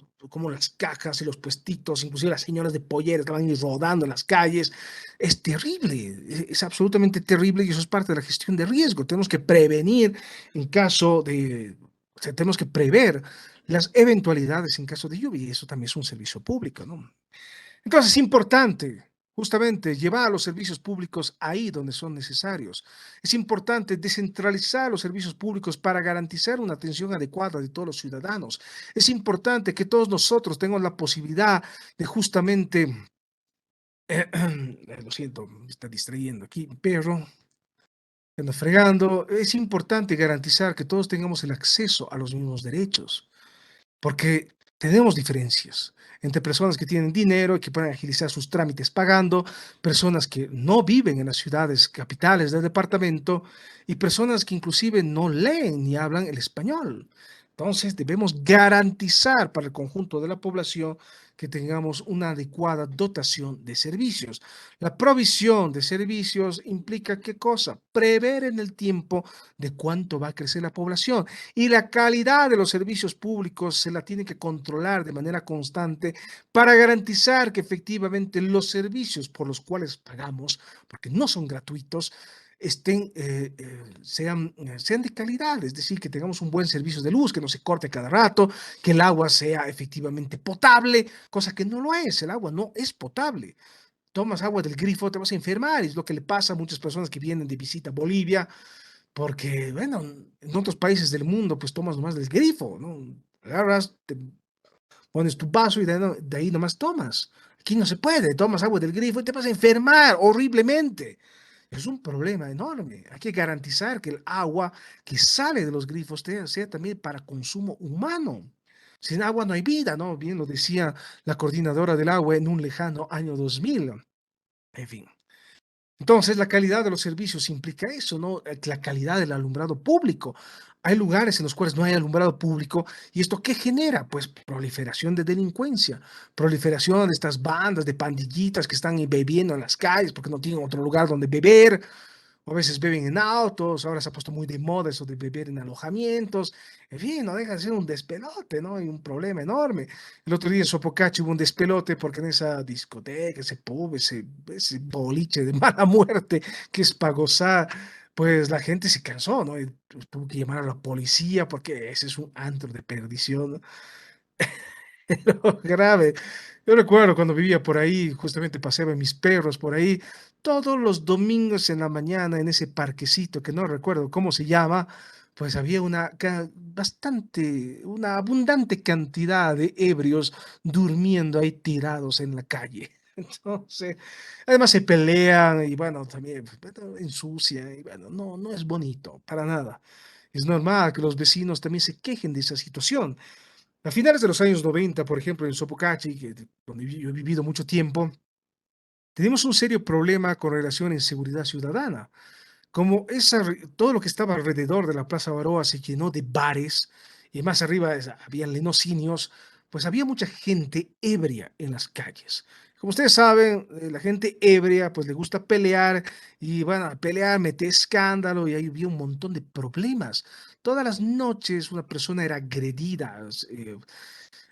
A: las cajas y los puestitos, inclusive las señoras de pollera estaban ahí rodando en las calles. Es terrible, es absolutamente terrible y eso es parte de la gestión de riesgo. Tenemos que prevenir en caso de, o sea, tenemos que prever las eventualidades en caso de lluvia y eso también es un servicio público, ¿no? Entonces es importante justamente llevar a los servicios públicos ahí donde son necesarios. Es importante descentralizar los servicios públicos para garantizar una atención adecuada de todos los ciudadanos. Es importante que todos nosotros tengamos la posibilidad de justamente lo siento, me está distrayendo aquí, perro, anda fregando. Es importante garantizar que todos tengamos el acceso a los mismos derechos, porque tenemos diferencias entre personas que tienen dinero y que pueden agilizar sus trámites pagando, personas que no viven en las ciudades capitales del departamento y personas que inclusive no leen ni hablan el español. Entonces debemos garantizar para el conjunto de la población que tengamos una adecuada dotación de servicios. La provisión de servicios implica qué cosa? Prever en el tiempo de cuánto va a crecer la población y la calidad de los servicios públicos se la tiene que controlar de manera constante para garantizar que efectivamente los servicios por los cuales pagamos, porque no son gratuitos, sean de calidad, es decir, que tengamos un buen servicio de luz, que no se corte cada rato, que el agua sea efectivamente potable, cosa que no lo es, el agua no es potable. Tomas agua del grifo, te vas a enfermar, es lo que le pasa a muchas personas que vienen de visita a Bolivia, porque, bueno, en otros países del mundo, pues tomas nomás del grifo, ¿no? Agarras, te pones tu vaso y de ahí nomás tomas. Aquí no se puede, tomas agua del grifo y te vas a enfermar horriblemente. Es un problema enorme. Hay que garantizar que el agua que sale de los grifos sea también para consumo humano. Sin agua no hay vida, ¿no? Bien lo decía la coordinadora del agua en un lejano año 2000. En fin. Entonces, la calidad de los servicios implica eso, ¿no? La calidad del alumbrado público. Hay lugares en los cuales no hay alumbrado público y esto ¿qué genera? Pues proliferación de delincuencia, proliferación de estas bandas de pandillitas que están bebiendo en las calles porque no tienen otro lugar donde beber, o a veces beben en autos, ahora se ha puesto muy de moda eso de beber en alojamientos, en fin, no deja de ser un despelote, ¿no? Hay un problema enorme. El otro día en Sopocachi hubo un despelote porque en esa discoteca, ese pub, ese boliche de mala muerte que es para gozar, pues la gente se cansó, ¿no? Y tuvo que llamar a la policía porque ese es un antro de perdición, ¿no? Pero grave. Yo recuerdo cuando vivía por ahí, justamente paseaba mis perros por ahí, todos los domingos en la mañana en ese parquecito que no recuerdo cómo se llama, pues había una abundante cantidad de ebrios durmiendo ahí tirados en la calle. Entonces, además se pelean y bueno, también pues, bueno, ensucian y bueno, no es bonito, para nada. Es normal que los vecinos también se quejen de esa situación. A finales de los años 90, por ejemplo, en Sopocachi, donde yo he vivido mucho tiempo, tenemos un serio problema con relación a inseguridad ciudadana. Como todo lo que estaba alrededor de la Plaza Baroa se llenó de bares y más arriba había lenocinios, pues había mucha gente ebria en las calles. Como ustedes saben, la gente ebria pues le gusta pelear y van a pelear, mete escándalo y ahí había un montón de problemas. Todas las noches una persona era agredida,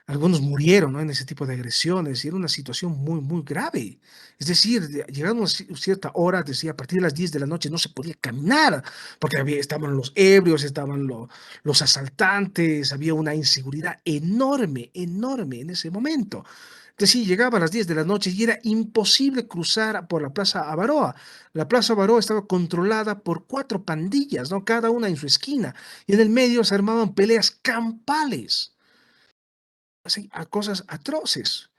A: algunos murieron, ¿no? En ese tipo de agresiones y era una situación muy, muy grave. Es decir, llegando a cierta hora, decía, a partir de las 10 de la noche no se podía caminar porque estaban los ebrios, estaban los asaltantes, había una inseguridad enorme, enorme en ese momento. Es decir, llegaba a las 10 de la noche y era imposible cruzar por la Plaza Avaroa. La Plaza Avaroa estaba controlada por cuatro pandillas, ¿no? Cada una en su esquina. Y en el medio se armaban peleas campales, así, a cosas atroces.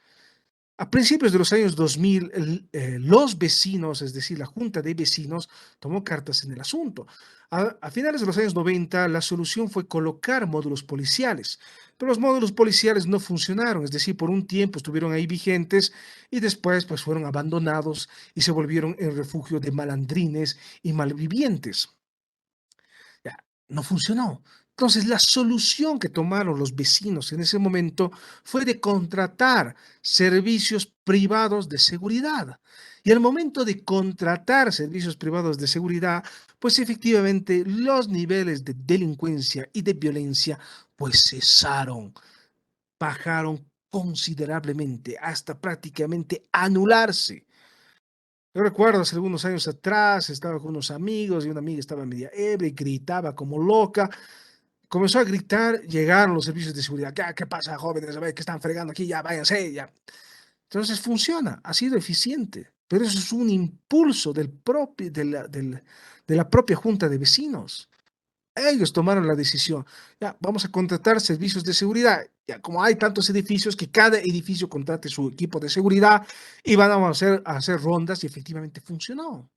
A: A principios de los años 2000, los vecinos, es decir, la Junta de Vecinos, tomó cartas en el asunto. A finales de los años 90, la solución fue colocar módulos policiales, pero los módulos policiales no funcionaron, es decir, por un tiempo estuvieron ahí vigentes y después pues, fueron abandonados y se volvieron el refugio de malandrines y malvivientes. Ya, no funcionó. Entonces, la solución que tomaron los vecinos en ese momento fue de contratar servicios privados de seguridad. Y al momento de contratar servicios privados de seguridad, pues efectivamente los niveles de delincuencia y de violencia pues cesaron, bajaron considerablemente hasta prácticamente anularse. Yo recuerdo hace algunos años atrás, estaba con unos amigos y una amiga estaba media ebria y gritaba como loca. Comenzó a gritar, llegaron los servicios de seguridad. ¿Qué pasa, jóvenes? A ver, ¿qué están fregando aquí? Ya, váyanse, ya. Entonces funciona, ha sido eficiente, pero eso es un impulso de la propia Junta de Vecinos. Ellos tomaron la decisión. Ya, vamos a contratar servicios de seguridad. Ya, como hay tantos edificios, que cada edificio contrate su equipo de seguridad y van a hacer rondas y efectivamente funcionó.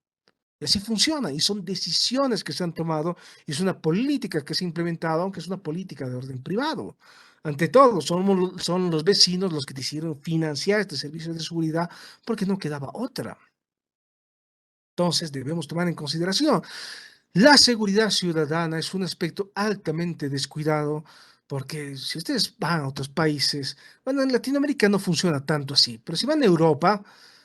A: Y así funciona, y son decisiones que se han tomado, y es una política que se ha implementado, aunque es una política de orden privado. Ante todo, son los vecinos los que decidieron financiar este servicio de seguridad porque no quedaba otra. Entonces, debemos tomar en consideración la seguridad ciudadana es un aspecto altamente descuidado porque si ustedes van a otros países, bueno, en Latinoamérica no funciona tanto así, pero si van a Europa,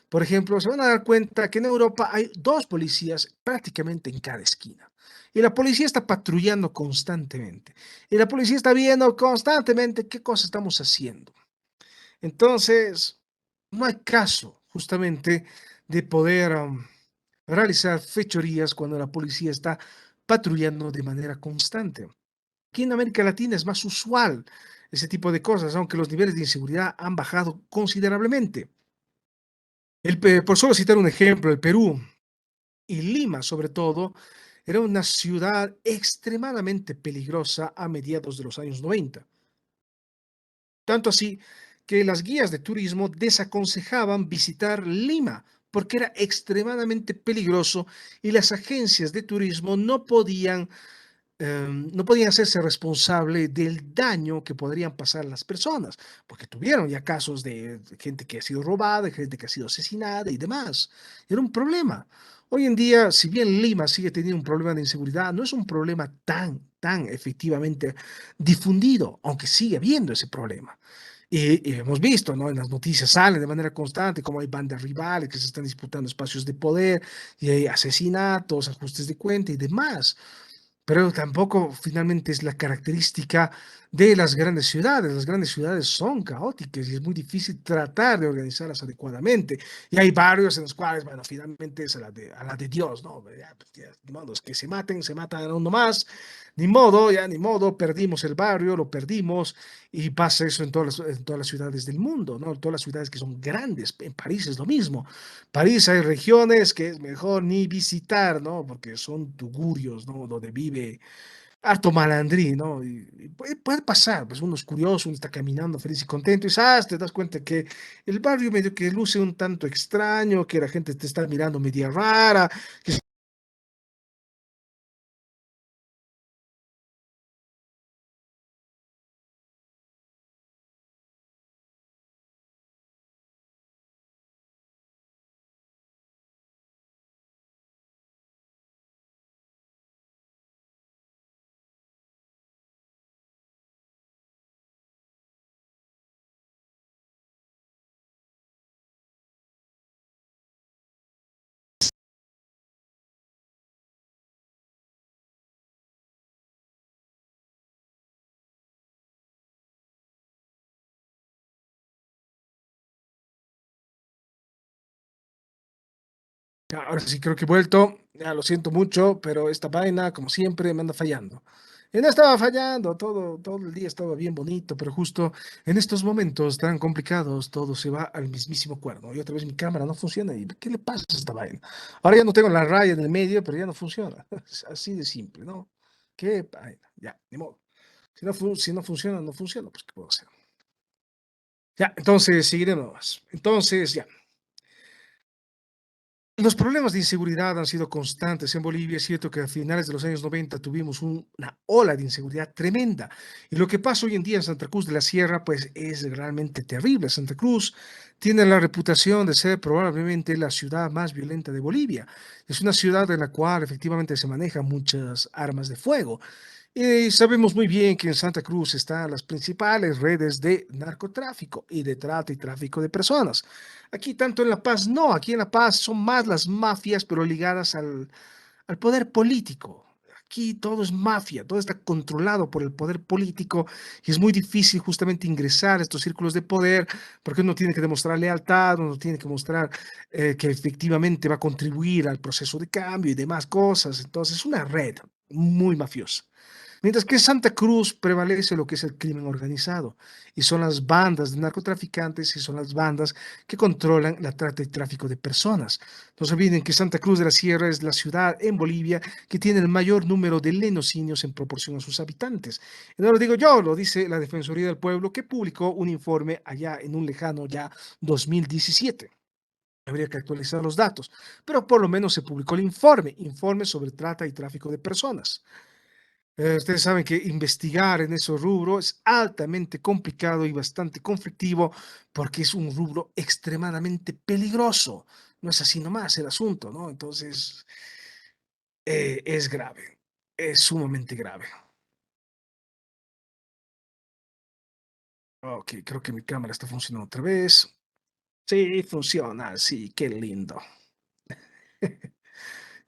A: por ejemplo, se van a dar cuenta que en Europa hay dos policías prácticamente en cada esquina. Y la policía está patrullando constantemente. Y la policía está viendo constantemente qué cosas estamos haciendo. Entonces, no hay caso justamente de poder realizar fechorías cuando la policía está patrullando de manera constante. Aquí en América Latina es más usual ese tipo de cosas, aunque los niveles de inseguridad han bajado considerablemente. Por solo citar un ejemplo, el Perú y Lima, sobre todo, era una ciudad extremadamente peligrosa a mediados de los años 90. Tanto así que las guías de turismo desaconsejaban visitar Lima porque era extremadamente peligroso y las agencias de turismo no podían hacerse responsable del daño que podrían pasar las personas, porque tuvieron ya casos de gente que ha sido robada, de gente que ha sido asesinada y demás. Era un problema. Hoy en día, si bien Lima sigue teniendo un problema de inseguridad, no es un problema tan efectivamente difundido, aunque sigue habiendo ese problema. Y hemos visto, ¿no? En las noticias salen de manera constante cómo hay bandas rivales que se están disputando espacios de poder y hay asesinatos, ajustes de cuenta y demás. Pero tampoco finalmente es la característica de las grandes ciudades. Las grandes ciudades son caóticas y es muy difícil tratar de organizarlas adecuadamente. Y hay barrios en los cuales, bueno, finalmente es a la de Dios, ¿no? Ya, pues, ya, ni modo, es que se maten, se matan a uno más, ni modo, ya ni modo, perdimos el barrio, lo perdimos, y pasa eso en todas las ciudades del mundo, ¿no? Todas las ciudades que son grandes, en París es lo mismo. París hay regiones que es mejor ni visitar, ¿no? Porque son tugurios, ¿no? Donde vive harto malandrín, ¿no? Y puede pasar, pues uno es curioso, uno está caminando feliz y contento y ¡zas! Te das cuenta que el barrio medio que luce un tanto extraño, que la gente te está mirando media rara, que ya, ahora sí creo que he vuelto. Ya lo siento mucho, pero esta vaina, como siempre, me anda fallando. Y no estaba fallando, todo el día estaba bien bonito, pero justo en estos momentos tan complicados, todo se va al mismísimo cuerno. Y otra vez mi cámara no funciona. ¿Y qué le pasa a esta vaina? Ahora ya no tengo la raya en el medio, pero ya no funciona. Es así de simple, ¿no? Qué vaina. Ya, ni modo. Si no funciona, no funciona, pues ¿qué puedo hacer? Ya, entonces seguiré nomás. Entonces, ya. Los problemas de inseguridad han sido constantes en Bolivia. Es cierto que a finales de los años 90 tuvimos una ola de inseguridad tremenda. Y lo que pasa hoy en día en Santa Cruz de la Sierra, pues es realmente terrible. Santa Cruz tiene la reputación de ser probablemente la ciudad más violenta de Bolivia. Es una ciudad en la cual efectivamente se manejan muchas armas de fuego. Y sabemos muy bien que en Santa Cruz están las principales redes de narcotráfico y de trata y tráfico de personas. Aquí tanto en La Paz, no, aquí en La Paz son más las mafias, pero ligadas al poder político. Aquí todo es mafia, todo está controlado por el poder político y es muy difícil justamente ingresar a estos círculos de poder porque uno tiene que demostrar lealtad, uno tiene que mostrar que efectivamente va a contribuir al proceso de cambio y demás cosas. Entonces es una red muy mafiosa. Mientras que en Santa Cruz prevalece lo que es el crimen organizado y son las bandas de narcotraficantes y son las bandas que controlan la trata y tráfico de personas. No se olviden que Santa Cruz de la Sierra es la ciudad en Bolivia que tiene el mayor número de lenocinios en proporción a sus habitantes. Y no lo digo yo, lo dice la Defensoría del Pueblo que publicó un informe allá en un lejano ya 2017. Habría que actualizar los datos, pero por lo menos se publicó el informe sobre trata y tráfico de personas. Ustedes saben que investigar en ese rubro es altamente complicado y bastante conflictivo porque es un rubro extremadamente peligroso. No es así nomás el asunto, ¿no? Entonces, es grave, es sumamente grave. Ok, creo que mi cámara está funcionando otra vez. Sí, funciona, sí, qué lindo.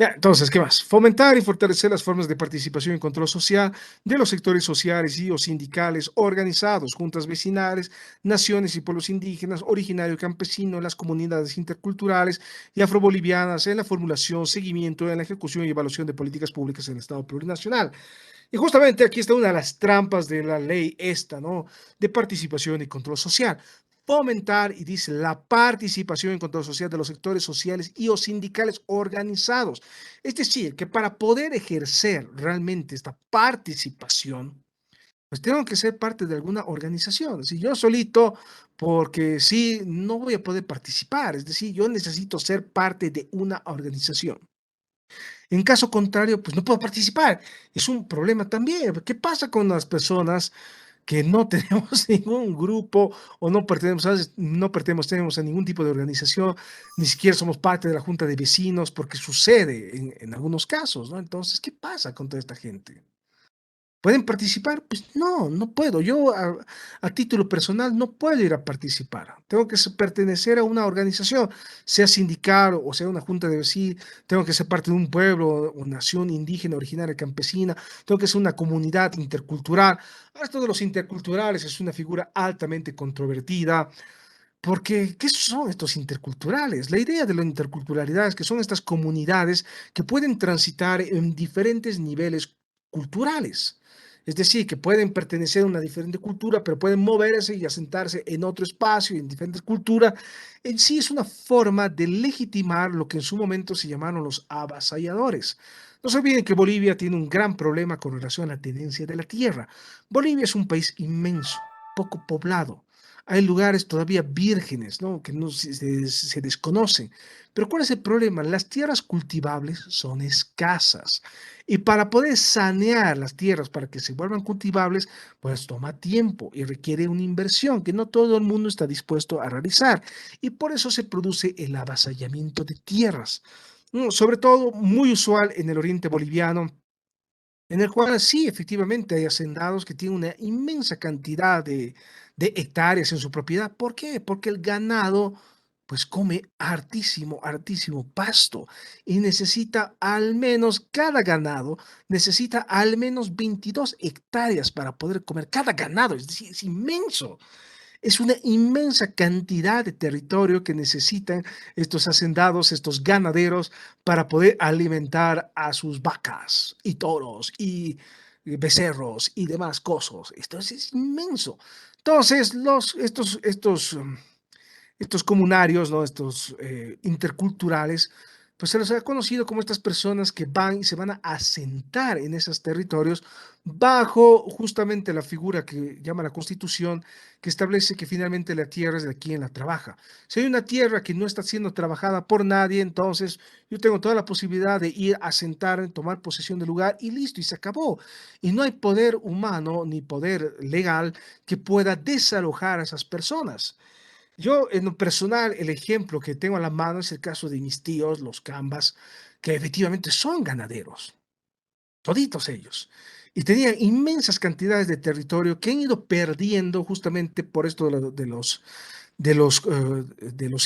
A: Ya, entonces, ¿qué más? Fomentar y fortalecer las formas de participación y control social de los sectores sociales y o sindicales organizados, juntas vecinales, naciones y pueblos indígenas, originario campesino, las comunidades interculturales y afrobolivianas en la formulación, seguimiento, en la ejecución y evaluación de políticas públicas en el Estado plurinacional. Y justamente aquí está una de las trampas de la ley esta, ¿no? De participación y control social. Fomentar, y dice, la participación y control social de los sectores sociales y o sindicales organizados. Es decir, que para poder ejercer realmente esta participación, pues tengo que ser parte de alguna organización. Si yo solito, porque sí, no voy a poder participar. Es decir, yo necesito ser parte de una organización. En caso contrario, pues no puedo participar. Es un problema también. ¿Qué pasa con las personas que no tenemos ningún grupo o no pertenecemos, ¿sabes? No pertenecemos a ningún tipo de organización, ni siquiera somos parte de la junta de vecinos, porque sucede en algunos casos, ¿no? Entonces, ¿qué pasa con toda esta gente? ¿Pueden participar? Pues no, no puedo. Yo a título personal no puedo ir a participar. Tengo que pertenecer a una organización, sea sindical o sea una junta de vecinos, tengo que ser parte de un pueblo o nación indígena, originaria, campesina, tengo que ser una comunidad intercultural. Ahora, esto de los interculturales es una figura altamente controvertida, porque, ¿qué son estos interculturales? La idea de la interculturalidad es que son estas comunidades que pueden transitar en diferentes niveles culturales. Es decir, que pueden pertenecer a una diferente cultura, pero pueden moverse y asentarse en otro espacio, en diferentes culturas. En sí es una forma de legitimar lo que en su momento se llamaron los avasalladores. No se olviden que Bolivia tiene un gran problema con relación a la tenencia de la tierra. Bolivia es un país inmenso, poco poblado, hay lugares todavía vírgenes, ¿no? Que no se desconocen. Pero ¿cuál es el problema? Las tierras cultivables son escasas. Y para poder sanear las tierras para que se vuelvan cultivables, pues toma tiempo y requiere una inversión que no todo el mundo está dispuesto a realizar. Y por eso se produce el avasallamiento de tierras. Sobre todo muy usual en el oriente boliviano, en el cual sí, efectivamente, hay hacendados que tienen una inmensa cantidad de hectáreas en su propiedad. ¿Por qué? Porque el ganado, pues come hartísimo, hartísimo pasto y necesita al menos, cada ganado necesita al menos 22 hectáreas para poder comer. Cada ganado, es decir, es inmenso. Es una inmensa cantidad de territorio que necesitan estos hacendados, estos ganaderos, para poder alimentar a sus vacas y toros y becerros y demás cosas. Esto es inmenso. Entonces, estos comunarios, ¿no? Estos interculturales, pues se los ha conocido como estas personas que van y se van a asentar en esos territorios bajo justamente la figura que llama la Constitución, que establece que finalmente la tierra es de quien la trabaja. Si hay una tierra que no está siendo trabajada por nadie, entonces yo tengo toda la posibilidad de ir a sentar, tomar posesión del lugar y listo, y se acabó. Y no hay poder humano ni poder legal que pueda desalojar a esas personas. Yo, en lo personal, el ejemplo que tengo a la mano es el caso de mis tíos, los Cambas, que efectivamente son ganaderos, toditos ellos. Y tenían inmensas cantidades de territorio que han ido perdiendo justamente por esto de los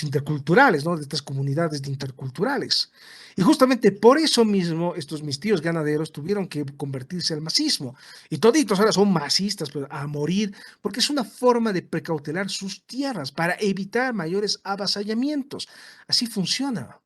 A: interculturales, ¿no? De estas comunidades de interculturales. Y justamente por eso mismo estos mis tíos ganaderos tuvieron que convertirse al masismo. Y toditos ahora son masistas, pero a morir, porque es una forma de precautelar sus tierras para evitar mayores avasallamientos. Así funciona.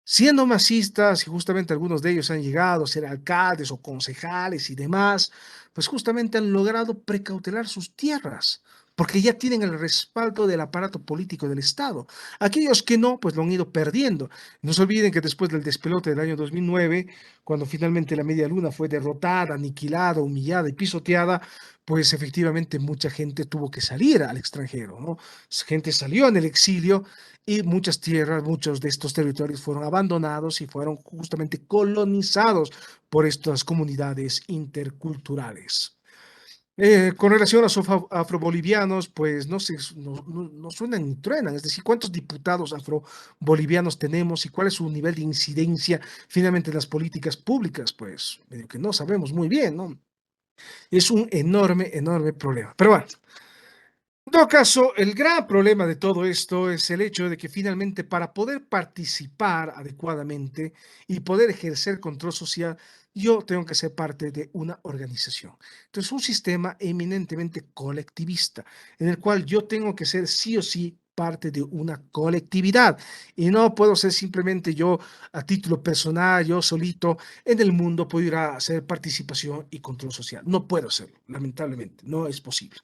A: Siendo masistas, y justamente algunos de ellos han llegado a ser alcaldes o concejales y demás, pues justamente han logrado precautelar sus tierras, porque ya tienen el respaldo del aparato político del Estado. Aquellos que no, pues lo han ido perdiendo. No se olviden que después del despelote del año 2009, cuando finalmente la Media Luna fue derrotada, aniquilada, humillada y pisoteada, pues efectivamente mucha gente tuvo que salir al extranjero, ¿no? Gente salió en el exilio y muchas tierras, muchos de estos territorios fueron abandonados y fueron justamente colonizados por estas comunidades interculturales. Con relación a los afrobolivianos, pues no suenan ni truenan, es decir, ¿cuántos diputados afrobolivianos tenemos y cuál es su nivel de incidencia finalmente en las políticas públicas? Pues medio que no sabemos muy bien, ¿no? Es un enorme, enorme problema. Pero bueno, En todo caso, el gran problema de todo esto es el hecho de que finalmente para poder participar adecuadamente y poder ejercer control social, yo tengo que ser parte de una organización. Entonces, un sistema eminentemente colectivista, en el cual yo tengo que ser sí o sí parte de una colectividad y no puedo ser simplemente yo a título personal, yo solito en el mundo puedo ir a hacer participación y control social. No puedo hacerlo, lamentablemente, no es posible.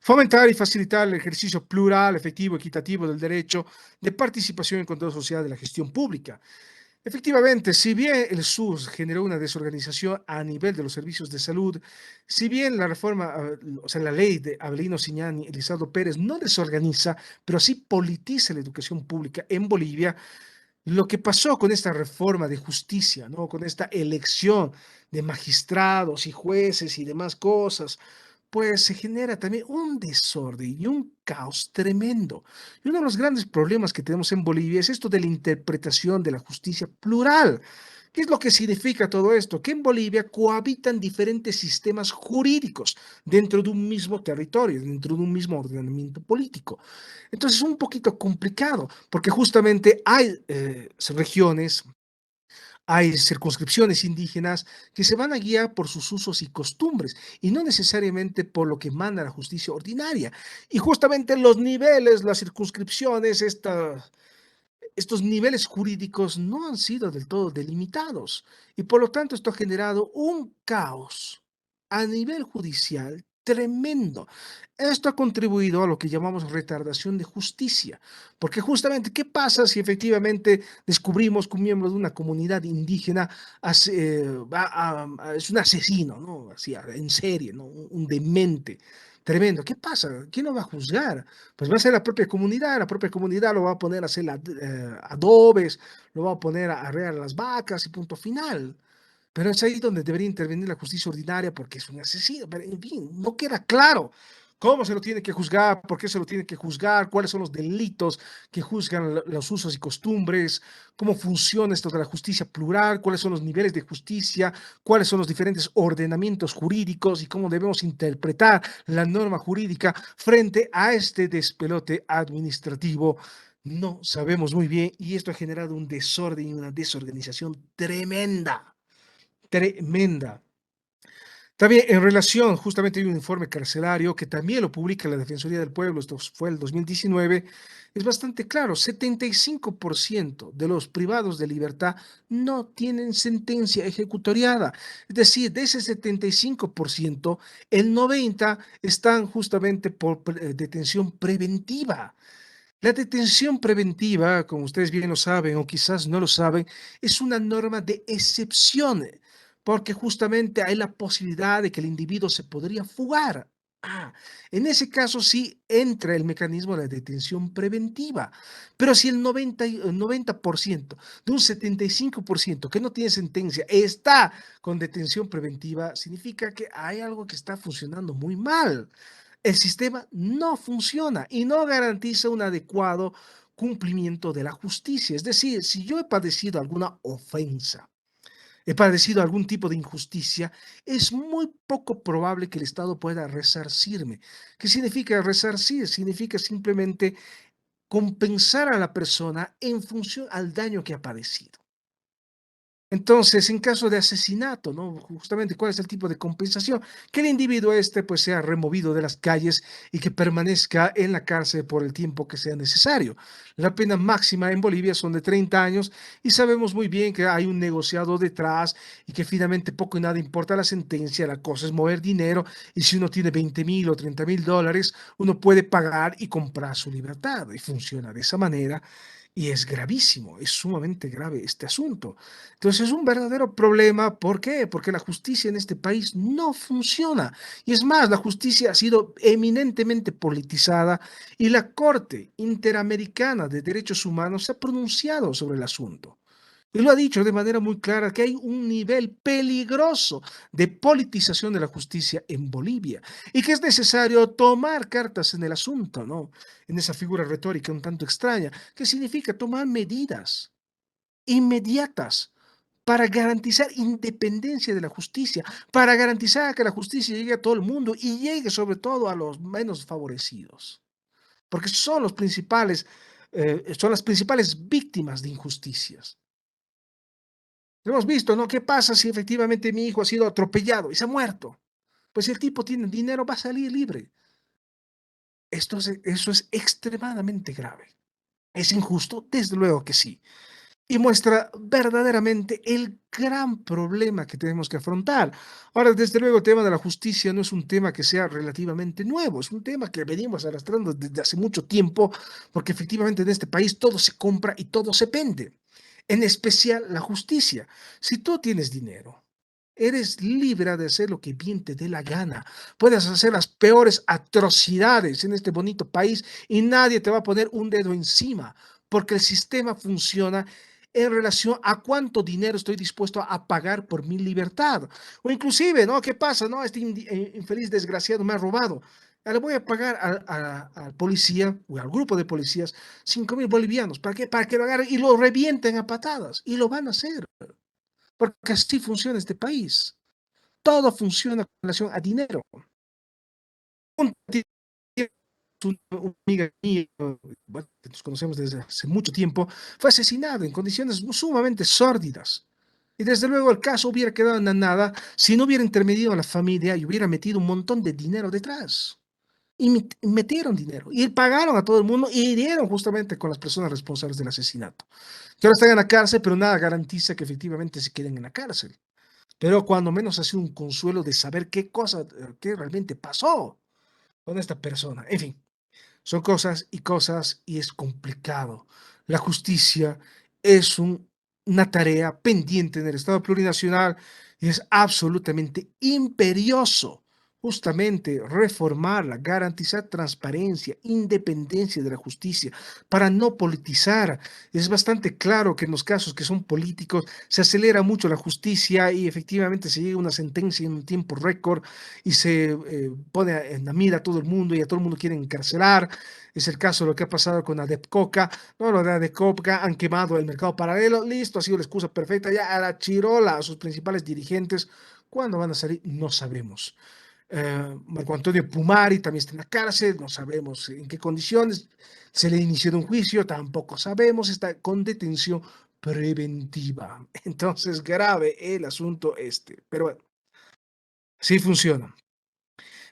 A: Fomentar y facilitar el ejercicio plural, efectivo, equitativo del derecho de participación y control social de la gestión pública. Efectivamente, si bien el SUS generó una desorganización a nivel de los servicios de salud, si bien la reforma, o sea, la ley de Abelino Siñani y Elizardo Pérez no desorganiza, pero sí politiza la educación pública en Bolivia, lo que pasó con esta reforma de justicia, ¿no? Con esta elección de magistrados y jueces y demás cosas, pues se genera también un desorden y un caos tremendo. Y uno de los grandes problemas que tenemos en Bolivia es esto de la interpretación de la justicia plural. ¿Qué es lo que significa todo esto? Que en Bolivia cohabitan diferentes sistemas jurídicos dentro de un mismo territorio, dentro de un mismo ordenamiento político. Entonces es un poquito complicado, porque justamente hay regiones, hay circunscripciones indígenas que se van a guiar por sus usos y costumbres y no necesariamente por lo que manda la justicia ordinaria. Y justamente los niveles, las circunscripciones, estos niveles jurídicos no han sido del todo delimitados y por lo tanto esto ha generado un caos a nivel judicial tremendo. Esto ha contribuido a lo que llamamos retardación de justicia, porque justamente, ¿qué pasa si efectivamente descubrimos que un miembro de una comunidad indígena es un asesino, ¿no? Así, en serie, ¿no? Un demente tremendo? ¿Qué pasa? ¿Quién lo va a juzgar? Pues va a ser la propia comunidad lo va a poner a hacer adobes, lo va a poner a arrear las vacas y punto final. Pero es ahí donde debería intervenir la justicia ordinaria porque es un asesino, pero en fin, no queda claro cómo se lo tiene que juzgar, por qué se lo tiene que juzgar, cuáles son los delitos que juzgan los usos y costumbres, cómo funciona esto de la justicia plural, cuáles son los niveles de justicia, cuáles son los diferentes ordenamientos jurídicos y cómo debemos interpretar la norma jurídica frente a este despelote administrativo. No sabemos muy bien y esto ha generado un desorden y una desorganización tremenda, tremenda. También en relación, justamente hay un informe carcelario que también lo publica la Defensoría del Pueblo, esto fue el 2019, es bastante claro, 75% de los privados de libertad no tienen sentencia ejecutoriada. Es decir, de ese 75%, el 90% están justamente por detención preventiva. La detención preventiva, como ustedes bien lo saben o quizás no lo saben, es una norma de excepción, porque justamente hay la posibilidad de que el individuo se podría fugar. En ese caso sí entra el mecanismo de detención preventiva, pero si el 90% de un 75% que no tiene sentencia está con detención preventiva, significa que hay algo que está funcionando muy mal. El sistema no funciona y no garantiza un adecuado cumplimiento de la justicia. Es decir, si yo he padecido alguna ofensa, he padecido algún tipo de injusticia, es muy poco probable que el Estado pueda resarcirme. ¿Qué significa resarcir? Significa simplemente compensar a la persona en función al daño que ha padecido. Entonces, en caso de asesinato, ¿no? Justamente, ¿cuál es el tipo de compensación? Que el individuo este, pues, sea removido de las calles y que permanezca en la cárcel por el tiempo que sea necesario. La pena máxima en Bolivia son de 30 años y sabemos muy bien que hay un negociado detrás y que finalmente poco y nada importa la sentencia, la cosa es mover dinero y si uno tiene 20.000 o 30.000 dólares, uno puede pagar y comprar su libertad y funciona de esa manera. Y es gravísimo, es sumamente grave este asunto. Entonces es un verdadero problema. ¿Por qué? Porque la justicia en este país no funciona. Y es más, la justicia ha sido eminentemente politizada y la Corte Interamericana de Derechos Humanos se ha pronunciado sobre el asunto. Y lo ha dicho de manera muy clara que hay un nivel peligroso de politización de la justicia en Bolivia y que es necesario tomar cartas en el asunto, ¿no? En esa figura retórica un tanto extraña, que significa tomar medidas inmediatas para garantizar independencia de la justicia, para garantizar que la justicia llegue a todo el mundo y llegue sobre todo a los menos favorecidos, porque son las principales víctimas de injusticias. Hemos visto, ¿no? ¿Qué pasa si efectivamente mi hijo ha sido atropellado y se ha muerto? Pues si el tipo tiene dinero, va a salir libre. Eso es extremadamente grave. ¿Es injusto? Desde luego que sí. Y muestra verdaderamente el gran problema que tenemos que afrontar. Ahora, desde luego, el tema de la justicia no es un tema que sea relativamente nuevo, es un tema que venimos arrastrando desde hace mucho tiempo, porque efectivamente en este país todo se compra y todo se vende, en especial la justicia. Si tú tienes dinero, eres libre de hacer lo que bien te dé la gana. Puedes hacer las peores atrocidades en este bonito país y nadie te va a poner un dedo encima, porque el sistema funciona en relación a cuánto dinero estoy dispuesto a pagar por mi libertad. O inclusive, ¿no? ¿Qué pasa? ¿No? Este infeliz desgraciado me ha robado. Le voy a pagar al policía o al grupo de policías 5.000 bolivianos. ¿Para qué? Para que lo agarren y lo revienten a patadas. Y lo van a hacer, porque así funciona este país. Todo funciona con relación a dinero. Un una amiga mía, bueno, que nos conocemos desde hace mucho tiempo, fue asesinado en condiciones sumamente sórdidas. Y desde luego el caso hubiera quedado en la nada si no hubiera intermediado a la familia y hubiera metido un montón de dinero detrás. Y metieron dinero y pagaron a todo el mundo y dieron justamente con las personas responsables del asesinato. Que ahora están en la cárcel, pero nada garantiza que efectivamente se queden en la cárcel. Pero cuando menos ha sido un consuelo de saber qué realmente pasó con esta persona. En fin, son cosas y cosas y es complicado. La justicia es una tarea pendiente en el Estado plurinacional y es absolutamente imperioso justamente reformarla, garantizar transparencia, independencia de la justicia para no politizar. Es bastante claro que en los casos que son políticos se acelera mucho la justicia y efectivamente se llega a una sentencia en un tiempo récord y se pone en la mira a todo el mundo y a todo el mundo quiere encarcelar. Es el caso de lo que ha pasado con Adepcoca, ¿no? Lo de Adepcoca han quemado el mercado paralelo, listo, ha sido la excusa perfecta, ya a la chirola a sus principales dirigentes. ¿Cuándo van a salir? No sabemos. Marco Antonio Pumari también está en la cárcel, no sabemos en qué condiciones, se le inició un juicio, tampoco sabemos, está con detención preventiva. Entonces, grave el asunto este, pero bueno, sí funciona.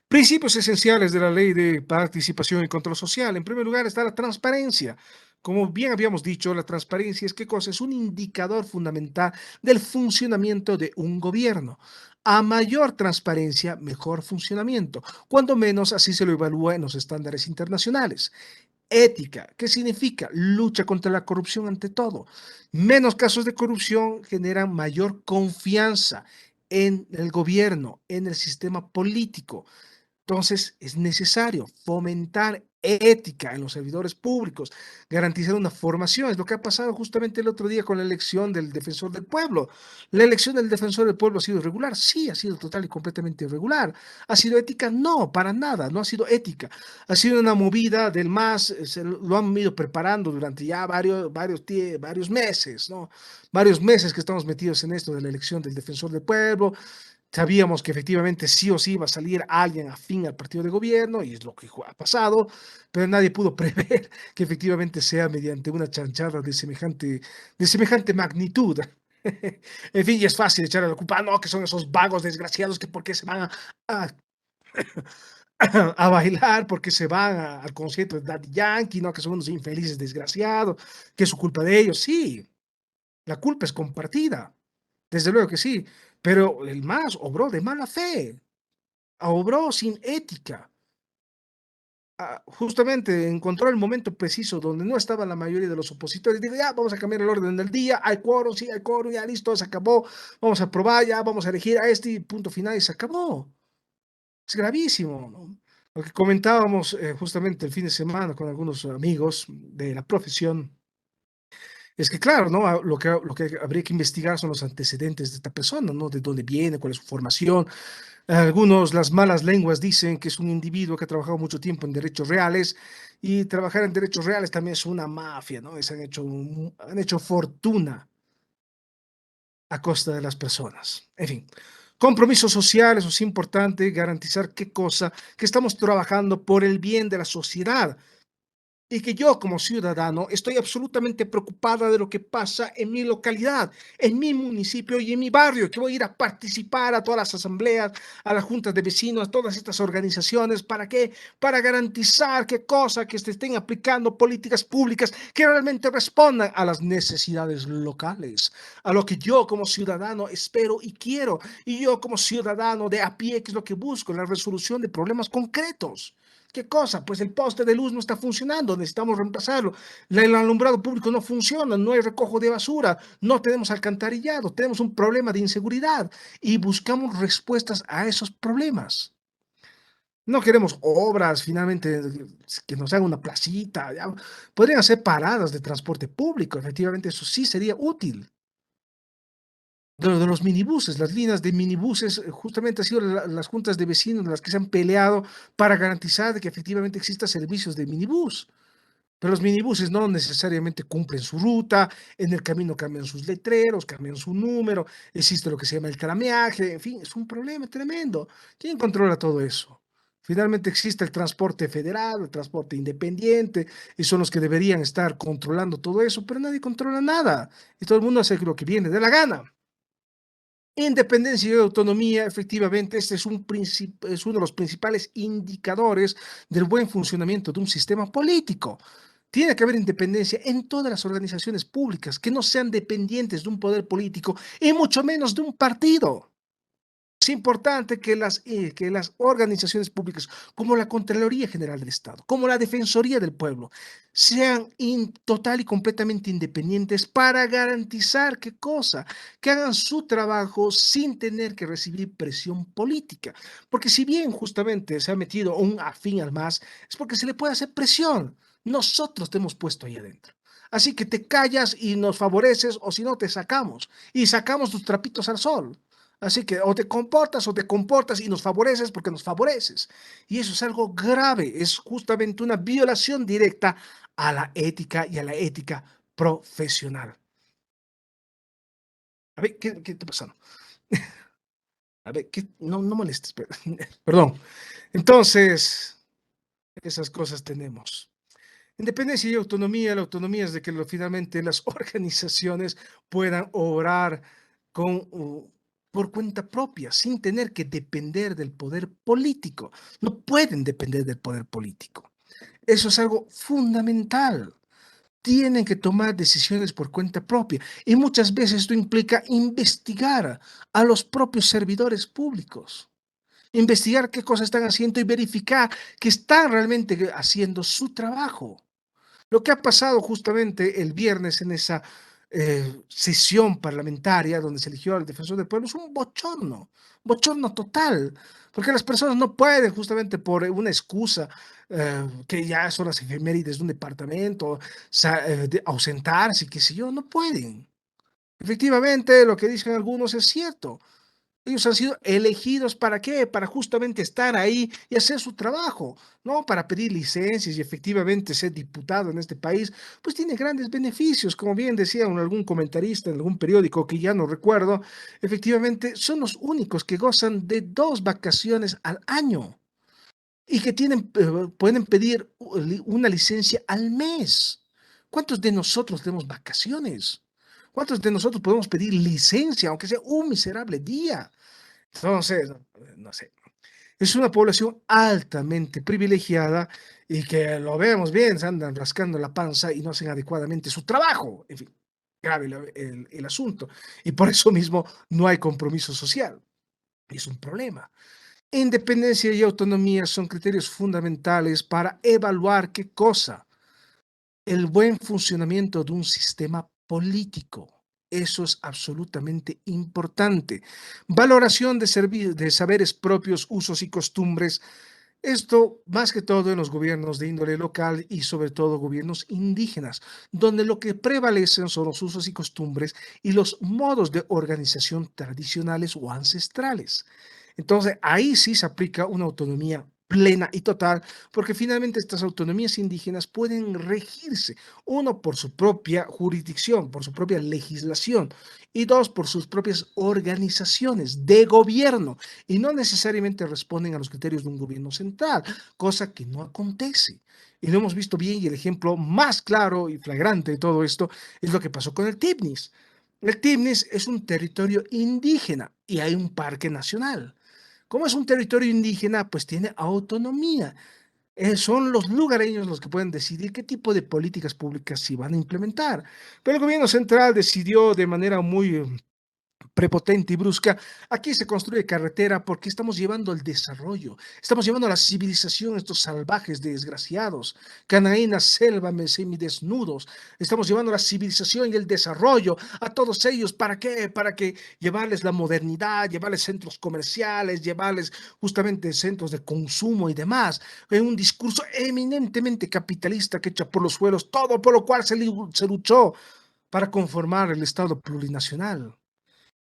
A: Principios esenciales de la ley de participación y control social. En primer lugar está la transparencia. Como bien habíamos dicho, la transparencia es qué cosa? Es un indicador fundamental del funcionamiento de un gobierno. A mayor transparencia, mejor funcionamiento. Cuando menos, así se lo evalúa en los estándares internacionales. Ética, ¿qué significa? Lucha contra la corrupción ante todo. Menos casos de corrupción generan mayor confianza en el gobierno, en el sistema político. Entonces, es necesario fomentar ética en los servidores públicos, garantizar una formación. Es lo que ha pasado justamente el otro día con la elección del defensor del pueblo. ¿La elección del defensor del pueblo ha sido irregular? Sí, ha sido total y completamente irregular. ¿Ha sido ética? No, para nada, no ha sido ética. Ha sido una movida del MAS, se lo han ido preparando durante ya varios meses, ¿no? Varios meses que estamos metidos en esto de la elección del defensor del pueblo. Sabíamos que efectivamente sí o sí iba a salir alguien afín al partido de gobierno y es lo que ha pasado, pero nadie pudo prever que efectivamente sea mediante una chanchada de semejante magnitud. En fin, y es fácil echar la culpa, no, que son esos vagos desgraciados que por qué se van a, a bailar, porque se van al concierto de Daddy Yankee, no, que son unos infelices desgraciados, que es su culpa de ellos. Sí, la culpa es compartida, desde luego que sí, pero el MAS obró de mala fe, obró sin ética. Justamente encontró el momento preciso donde no estaba la mayoría de los opositores. Dijo, ya, vamos a cambiar el orden del día, hay quórum, sí, hay quórum, ya listo, se acabó, vamos a aprobar, ya vamos a elegir a este y punto final y se acabó. Es gravísimo, ¿no? Lo que comentábamos justamente el fin de semana con algunos amigos de la profesión. Es que claro, ¿no? Lo que habría que investigar son los antecedentes de esta persona, ¿no? De dónde viene, cuál es su formación. Algunos, las malas lenguas dicen que es un individuo que ha trabajado mucho tiempo en derechos reales y trabajar en derechos reales también es una mafia, ¿no? Han hecho fortuna. a costa de las personas. En fin, compromiso social, eso es importante, garantizar qué cosa, que estamos trabajando por el bien de la sociedad, y que yo como ciudadano estoy absolutamente preocupada de lo que pasa en mi localidad, en mi municipio y en mi barrio, que voy a ir a participar a todas las asambleas, a las juntas de vecinos, a todas estas organizaciones. ¿Para qué? Para garantizar qué cosa, que se estén aplicando políticas públicas que realmente respondan a las necesidades locales, a lo que yo como ciudadano espero y quiero. Y yo como ciudadano de a pie, ¿qué es lo que busco? La resolución de problemas concretos. ¿Qué cosa? Pues el poste de luz no está funcionando, necesitamos reemplazarlo. El alumbrado público no funciona, no hay recojo de basura, no tenemos alcantarillado, tenemos un problema de inseguridad y buscamos respuestas a esos problemas. No queremos obras, finalmente, que nos hagan una placita. Ya. Podrían ser paradas de transporte público, efectivamente, eso sí sería útil. De los minibuses, las líneas de minibuses, justamente han sido las juntas de vecinos las que se han peleado para garantizar de que efectivamente exista servicios de minibús. Pero los minibuses no necesariamente cumplen su ruta, en el camino cambian sus letreros, cambian su número, existe lo que se llama el trameaje, en fin, es un problema tremendo. ¿Quién controla todo eso? Finalmente existe el transporte federal, el transporte independiente, y son los que deberían estar controlando todo eso, pero nadie controla nada, y todo el mundo hace lo que viene de la gana. Independencia y autonomía, efectivamente, este es, es uno de los principales indicadores del buen funcionamiento de un sistema político. Tiene que haber independencia en todas las organizaciones públicas, que no sean dependientes de un poder político y mucho menos de un partido. Es importante que las organizaciones públicas, como la Contraloría General del Estado, como la Defensoría del Pueblo, sean total y completamente independientes para garantizar qué cosa, que hagan su trabajo sin tener que recibir presión política. Porque si bien justamente se ha metido un afín al MAS, es porque se le puede hacer presión. Nosotros te hemos puesto ahí adentro. Así que te callas y nos favoreces, o si no, te sacamos. Y sacamos tus trapitos al sol. Así que o te comportas y nos favoreces porque nos favoreces. Y eso es algo grave, es justamente una violación directa a la ética y a la ética profesional. A ver, ¿qué está pasando? A ver, no, no molestes, perdón. Entonces, esas cosas tenemos. Independencia y autonomía, la autonomía es de que finalmente las organizaciones puedan obrar con, por cuenta propia, sin tener que depender del poder político. No pueden depender del poder político. Eso es algo fundamental. Tienen que tomar decisiones por cuenta propia. Y muchas veces esto implica investigar a los propios servidores públicos, investigar qué cosas están haciendo y verificar que están realmente haciendo su trabajo. Lo que ha pasado justamente el viernes en esa sesión parlamentaria donde se eligió al defensor del pueblo es un bochorno total, porque las personas no pueden justamente por una excusa que ya son las efemérides de un departamento, ausentarse, qué sé yo, no pueden. Efectivamente, lo que dicen algunos es cierto. Ellos han sido elegidos ¿para qué? Para justamente estar ahí y hacer su trabajo, no para pedir licencias y efectivamente ser diputado en este país, pues tiene grandes beneficios, como bien decía algún comentarista en algún periódico que ya no recuerdo, efectivamente son los únicos que gozan de 2 vacaciones al año y que pueden pedir una licencia al mes. ¿Cuántos de nosotros tenemos vacaciones? ¿Cuántos de nosotros podemos pedir licencia, aunque sea un miserable día? Entonces, no sé, es una población altamente privilegiada y que lo vemos bien, se andan rascando la panza y no hacen adecuadamente su trabajo. En fin, grave el asunto. Y por eso mismo no hay compromiso social. Es un problema. Independencia y autonomía son criterios fundamentales para evaluar qué cosa, el buen funcionamiento de un sistema político. Eso es absolutamente importante. Valoración de saberes propios, usos y costumbres. Esto más que todo en los gobiernos de índole local y sobre todo gobiernos indígenas, donde lo que prevalecen son los usos y costumbres y los modos de organización tradicionales o ancestrales. Entonces, ahí sí se aplica una autonomía plena y total, porque finalmente estas autonomías indígenas pueden regirse, uno, por su propia jurisdicción, por su propia legislación, y dos, por sus propias organizaciones de gobierno, y no necesariamente responden a los criterios de un gobierno central, cosa que no acontece. Y lo hemos visto bien, y el ejemplo más claro y flagrante de todo esto es lo que pasó con el Tibnis. El Tibnis es un territorio indígena y hay un parque nacional. Como es un territorio indígena, pues tiene autonomía. Son los lugareños los que pueden decidir qué tipo de políticas públicas se van a implementar. Pero el gobierno central decidió de manera muy prepotente y brusca, aquí se construye carretera porque estamos llevando el desarrollo, estamos llevando la civilización a estos salvajes desgraciados, que andan ahí en la selva semidesnudos, estamos llevando la civilización y el desarrollo a todos ellos, ¿para qué? Para que llevarles la modernidad, llevarles centros comerciales, llevarles justamente centros de consumo y demás, en un discurso eminentemente capitalista que echa por los suelos todo por lo cual se luchó para conformar el Estado plurinacional.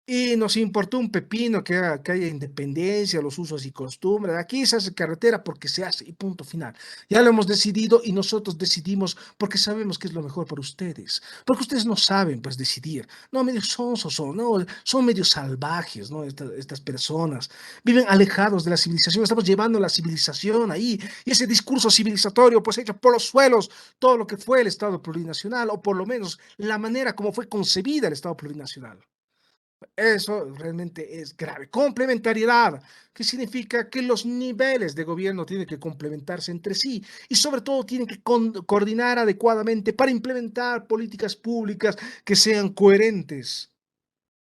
A: Y nos importó un pepino que haya independencia, los usos y costumbres. Aquí se hace carretera porque se hace y punto final. Ya lo hemos decidido y nosotros decidimos porque sabemos que es lo mejor para ustedes. Porque ustedes no saben, pues, decidir. No, medio sonsos son, no, son medio salvajes, ¿no? Estas personas viven alejados de la civilización. Estamos llevando la civilización ahí. Y ese discurso civilizatorio, pues, hecho por los suelos, todo lo que fue el Estado plurinacional, o por lo menos la manera como fue concebida el Estado plurinacional. Eso realmente es grave. Complementariedad, que significa que los niveles de gobierno tienen que complementarse entre sí y sobre todo tienen que coordinar adecuadamente para implementar políticas públicas que sean coherentes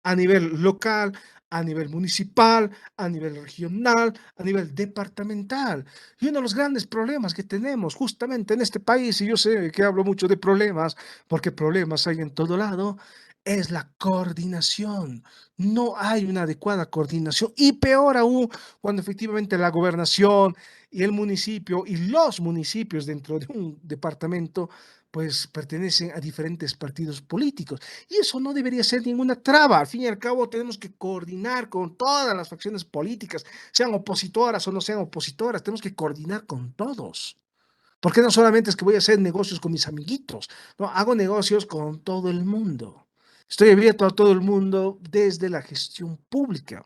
A: a nivel local, a nivel municipal, a nivel regional, a nivel departamental. Y uno de los grandes problemas que tenemos justamente en este país, y yo sé que hablo mucho de problemas, porque problemas hay en todo lado, es la coordinación. No hay una adecuada coordinación y peor aún cuando efectivamente la gobernación y el municipio y los municipios dentro de un departamento pues pertenecen a diferentes partidos políticos. Y eso no debería ser ninguna traba. Al fin y al cabo, tenemos que coordinar con todas las facciones políticas, sean opositoras o no sean opositoras, tenemos que coordinar con todos. Porque no solamente es que voy a hacer negocios con mis amiguitos, no, hago negocios con todo el mundo. Estoy abierto a todo el mundo desde la gestión pública.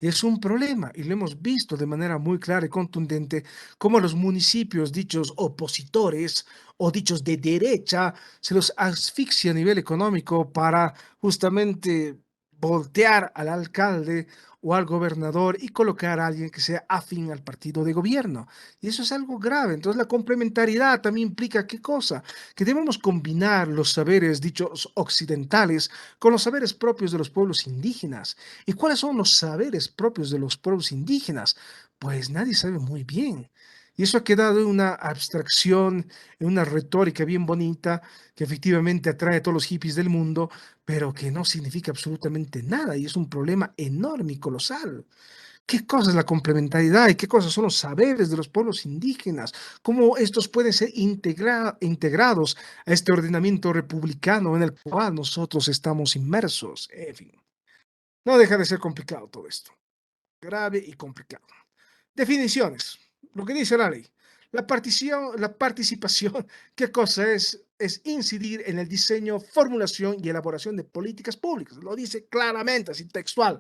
A: Es un problema y lo hemos visto de manera muy clara y contundente cómo los municipios dichos opositores o dichos de derecha se los asfixia a nivel económico para justamente voltear al alcalde o al gobernador y colocar a alguien que sea afín al partido de gobierno. Y eso es algo grave. Entonces la complementariedad también implica qué cosa? Que debemos combinar los saberes dichos occidentales con los saberes propios de los pueblos indígenas. ¿Y cuáles son los saberes propios de los pueblos indígenas? Pues nadie sabe muy bien. Y eso ha quedado en una abstracción, en una retórica bien bonita, que efectivamente atrae a todos los hippies del mundo, pero que no significa absolutamente nada y es un problema enorme y colosal. ¿Qué cosa es la complementariedad y qué cosas son los saberes de los pueblos indígenas? ¿Cómo estos pueden ser integrados a este ordenamiento republicano en el cual nosotros estamos inmersos? En fin. No deja de ser complicado todo esto, grave y complicado. Definiciones, lo que dice la ley. La participación, ¿qué cosa es? Es incidir en el diseño, formulación y elaboración de políticas públicas. Lo dice claramente, así textual.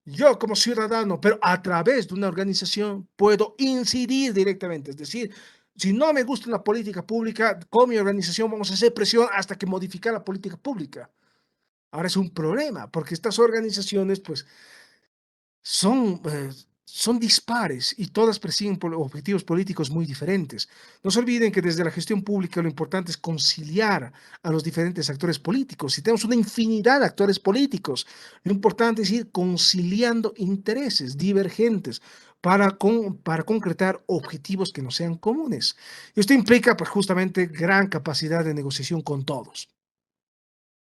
A: Yo como ciudadano, pero a través de una organización, puedo incidir directamente. Es decir, si no me gusta una política pública, con mi organización vamos a hacer presión hasta que modificar la política pública. Ahora es un problema, porque estas organizaciones, pues, son, son dispares y todas persiguen objetivos políticos muy diferentes. No se olviden que desde la gestión pública lo importante es conciliar a los diferentes actores políticos. Si tenemos una infinidad de actores políticos, lo importante es ir conciliando intereses divergentes para concretar objetivos que no sean comunes. Y esto implica pues, justamente gran capacidad de negociación con todos.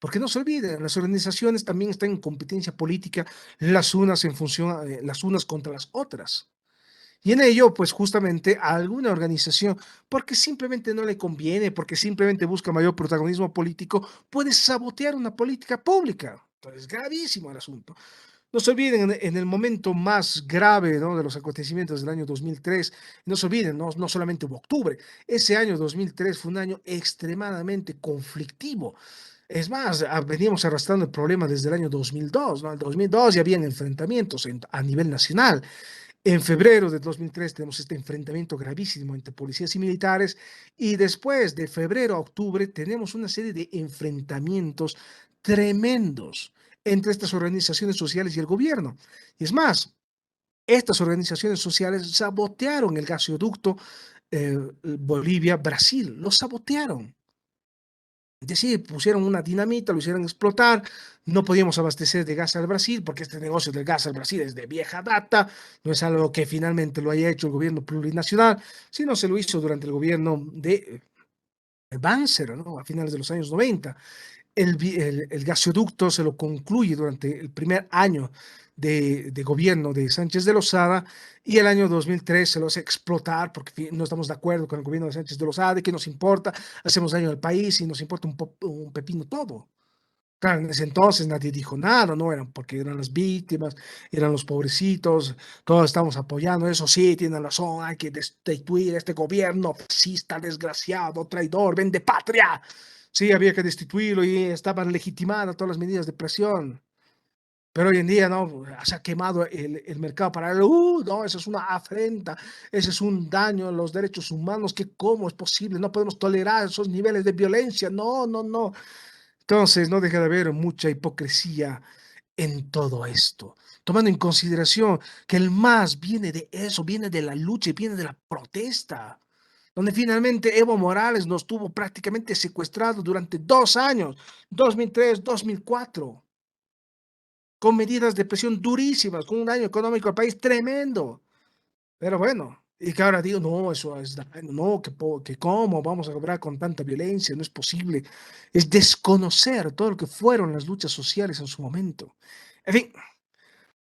A: Porque no se olviden, las organizaciones también están en competencia política, las unas en función, las unas contra las otras. Y en ello, pues justamente a alguna organización, porque simplemente no le conviene, porque simplemente busca mayor protagonismo político, puede sabotear una política pública. Entonces, es gravísimo el asunto. No se olviden en el momento más grave, ¿no?, de los acontecimientos del año 2003, no se olviden, no solamente hubo octubre, ese año 2003 fue un año extremadamente conflictivo. Es más, veníamos arrastrando el problema desde el año 2002, ¿no? En 2002 ya habían enfrentamientos a nivel nacional. En febrero de 2003 tenemos este enfrentamiento gravísimo entre policías y militares, y después de febrero a octubre tenemos una serie de enfrentamientos tremendos entre estas organizaciones sociales y el gobierno. Y es más, estas organizaciones sociales sabotearon el gasoducto Bolivia-Brasil, lo sabotearon. Es decir, pusieron una dinamita, lo hicieron explotar, no podíamos abastecer de gas al Brasil, porque este negocio del gas al Brasil es de vieja data, no es algo que finalmente lo haya hecho el gobierno plurinacional, sino se lo hizo durante el gobierno de Banzer, ¿no?, a finales de los años 90. El gasoducto se lo concluye durante el primer año de gobierno de Sánchez de Lozada, y el año 2003 se lo hace explotar porque no estamos de acuerdo con el gobierno de Sánchez de Lozada, que nos importa, hacemos daño al país y nos importa un pepino todo. Claro, en ese entonces nadie dijo nada, no eran porque eran las víctimas, eran los pobrecitos, todos estamos apoyando eso, sí, tienen razón, hay que destituir a este gobierno fascista, desgraciado, traidor, vende patria. Sí, había que destituirlo y estaban legitimadas todas las medidas de presión. Pero hoy en día, no, se ha quemado el mercado paralelo. No, eso es una afrenta, ese es un daño a los derechos humanos, que cómo es posible, no podemos tolerar esos niveles de violencia, no, no, no. Entonces, no deja de haber mucha hipocresía en todo esto, tomando en consideración que el MAS viene de eso, viene de la lucha y viene de la protesta, donde finalmente Evo Morales nos tuvo prácticamente secuestrados durante 2 años, 2003, 2004, con medidas de presión durísimas, con un daño económico al país tremendo. Pero bueno, y que ahora digo, no, eso es daño, no, que cómo vamos a lograr con tanta violencia, no es posible. Es desconocer todo lo que fueron las luchas sociales en su momento. En fin,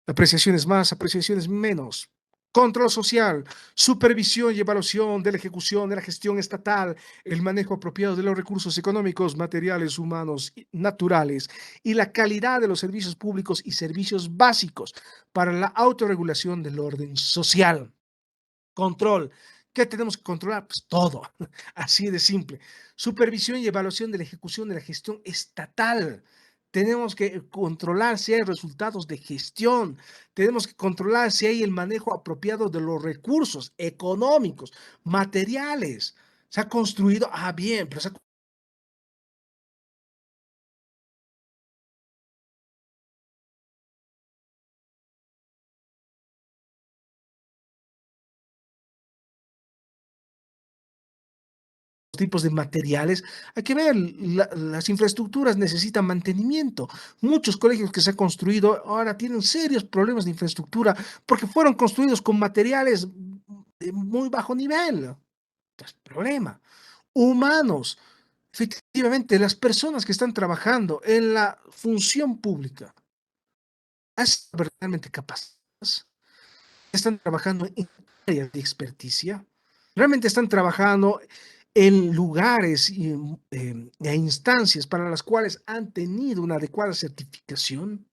A: apreciaciones más, apreciaciones menos. Control social, supervisión y evaluación de la ejecución de la gestión estatal, el manejo apropiado de los recursos económicos, materiales, humanos y naturales, y la calidad de los servicios públicos y servicios básicos para la autorregulación del orden social. Control. ¿Qué tenemos que controlar? Pues todo, así de simple. Supervisión y evaluación de la ejecución de la gestión estatal. Tenemos que controlar si hay resultados de gestión. Tenemos que controlar si hay el manejo apropiado de los recursos económicos, materiales. Se ha construido, bien, pero se ha tipos de materiales, hay que ver, las infraestructuras necesitan mantenimiento. Muchos colegios que se han construido ahora tienen serios problemas de infraestructura porque fueron construidos con materiales de muy bajo nivel. Entonces, problema. Humanos, efectivamente, las personas que están trabajando en la función pública, ¿están verdaderamente capaces? ¿Están trabajando en áreas de experticia? ¿Realmente están trabajando en lugares e instancias para las cuales han tenido una adecuada certificación?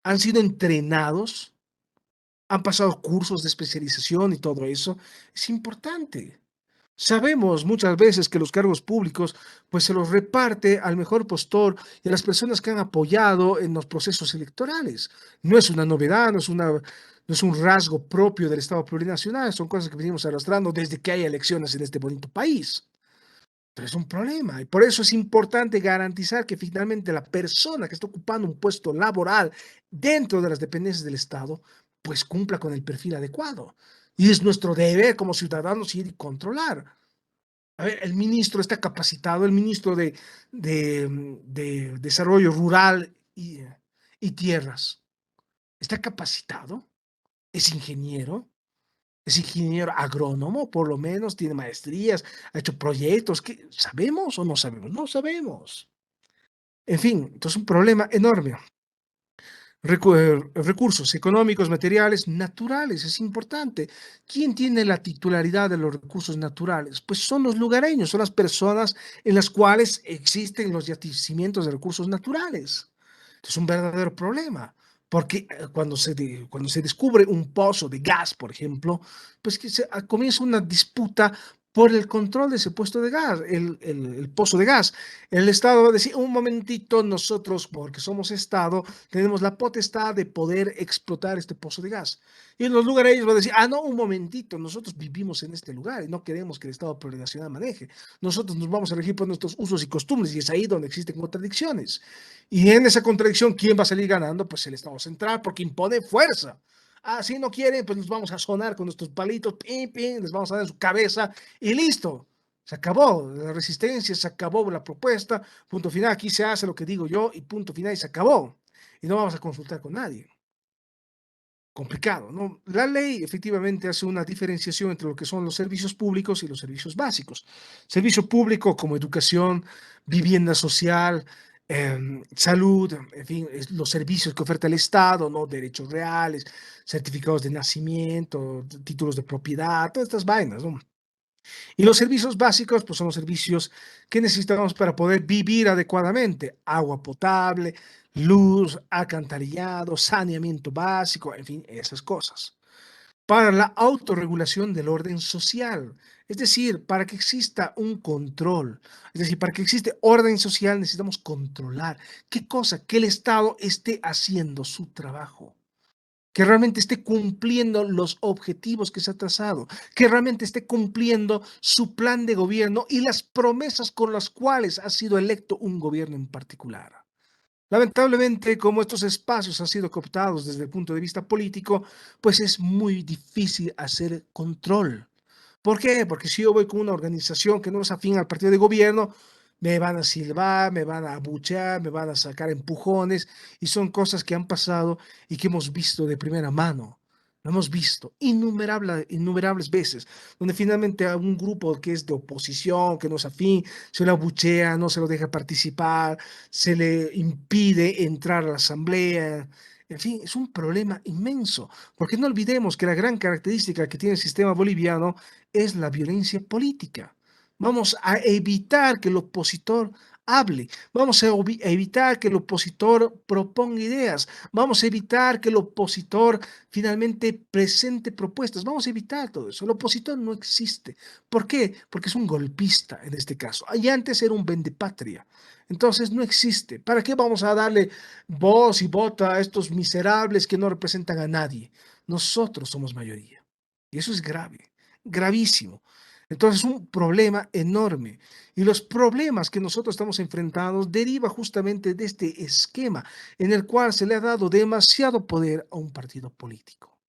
A: ¿Han sido entrenados? ¿Han pasado cursos de especialización y todo eso? Es importante. Sabemos muchas veces que los cargos públicos, pues se los reparte al mejor postor y a las personas que han apoyado en los procesos electorales. No es una novedad, no es un rasgo propio del Estado plurinacional, son cosas que venimos arrastrando desde que hay elecciones en este bonito país. Pero es un problema y por eso es importante garantizar que finalmente la persona que está ocupando un puesto laboral dentro de las dependencias del Estado, pues cumpla con el perfil adecuado. Y es nuestro deber como ciudadanos ir y controlar. A ver, el ministro está capacitado, el ministro de Desarrollo Rural y Tierras, ¿está capacitado? ¿Es ingeniero? ¿Es ingeniero agrónomo? Por lo menos tiene maestrías, ha hecho proyectos. ¿Sabemos o no sabemos? No sabemos. En fin, entonces un problema enorme. Recursos económicos, materiales, naturales, es importante. ¿Quién tiene la titularidad de los recursos naturales? Pues son los lugareños, son las personas en las cuales existen los yacimientos de recursos naturales. Es un verdadero problema. Porque cuando se descubre un pozo de gas, por ejemplo, pues que comienza una disputa por el control de ese puesto de gas, el pozo de gas. El Estado va a decir, un momentito, nosotros, porque somos Estado, tenemos la potestad de poder explotar este pozo de gas. Y en los lugares ellos van a decir, ah, no, un momentito, nosotros vivimos en este lugar y no queremos que el Estado plurinacional maneje. Nosotros nos vamos a regir por nuestros usos y costumbres y es ahí donde existen contradicciones. Y en esa contradicción, ¿quién va a salir ganando? Pues el Estado central, porque impone fuerza. Ah, si no quieren, pues nos vamos a sonar con nuestros palitos, pim, pim, les vamos a dar en su cabeza y listo. Se acabó la resistencia, se acabó la propuesta, punto final, aquí se hace lo que digo yo y punto final y se acabó. Y no vamos a consultar con nadie. Complicado, ¿no? La ley efectivamente hace una diferenciación entre lo que son los servicios públicos y los servicios básicos. Servicio público como educación, vivienda social, salud, en fin, los servicios que oferta el Estado, ¿no? Derechos reales, certificados de nacimiento, títulos de propiedad, todas estas vainas, ¿no? Y los servicios básicos, pues son los servicios que necesitamos para poder vivir adecuadamente. Agua potable, luz, alcantarillado, saneamiento básico, en fin, esas cosas. Para la autorregulación del orden social, es decir, para que exista un control, es decir, para que existe orden social necesitamos controlar qué cosa, que el Estado esté haciendo su trabajo, que realmente esté cumpliendo los objetivos que se ha trazado, que realmente esté cumpliendo su plan de gobierno y las promesas con las cuales ha sido electo un gobierno en particular. Lamentablemente, como estos espacios han sido cooptados desde el punto de vista político, pues es muy difícil hacer control. ¿Por qué? Porque si yo voy con una organización que no es afín al partido de gobierno, me van a silbar, me van a abuchear, me van a sacar empujones, y son cosas que han pasado y que hemos visto de primera mano. Lo hemos visto innumerables veces, donde finalmente a un grupo que es de oposición, que no es afín, se lo abuchea, no se lo deja participar, se le impide entrar a la asamblea. En fin, es un problema inmenso, porque no olvidemos que la gran característica que tiene el sistema boliviano es la violencia política. Vamos a evitar que el opositor hable, vamos a evitar que el opositor proponga ideas, vamos a evitar que el opositor finalmente presente propuestas, vamos a evitar todo eso. El opositor no existe. ¿Por qué? Porque es un golpista en este caso. Y antes era un vendepatria. Entonces no existe. ¿Para qué vamos a darle voz y vota a estos miserables que no representan a nadie? Nosotros somos mayoría. Y eso es grave, gravísimo. Entonces, un problema enorme. Y los problemas que nosotros estamos enfrentando deriva justamente de este esquema en el cual se le ha dado demasiado poder a un partido político.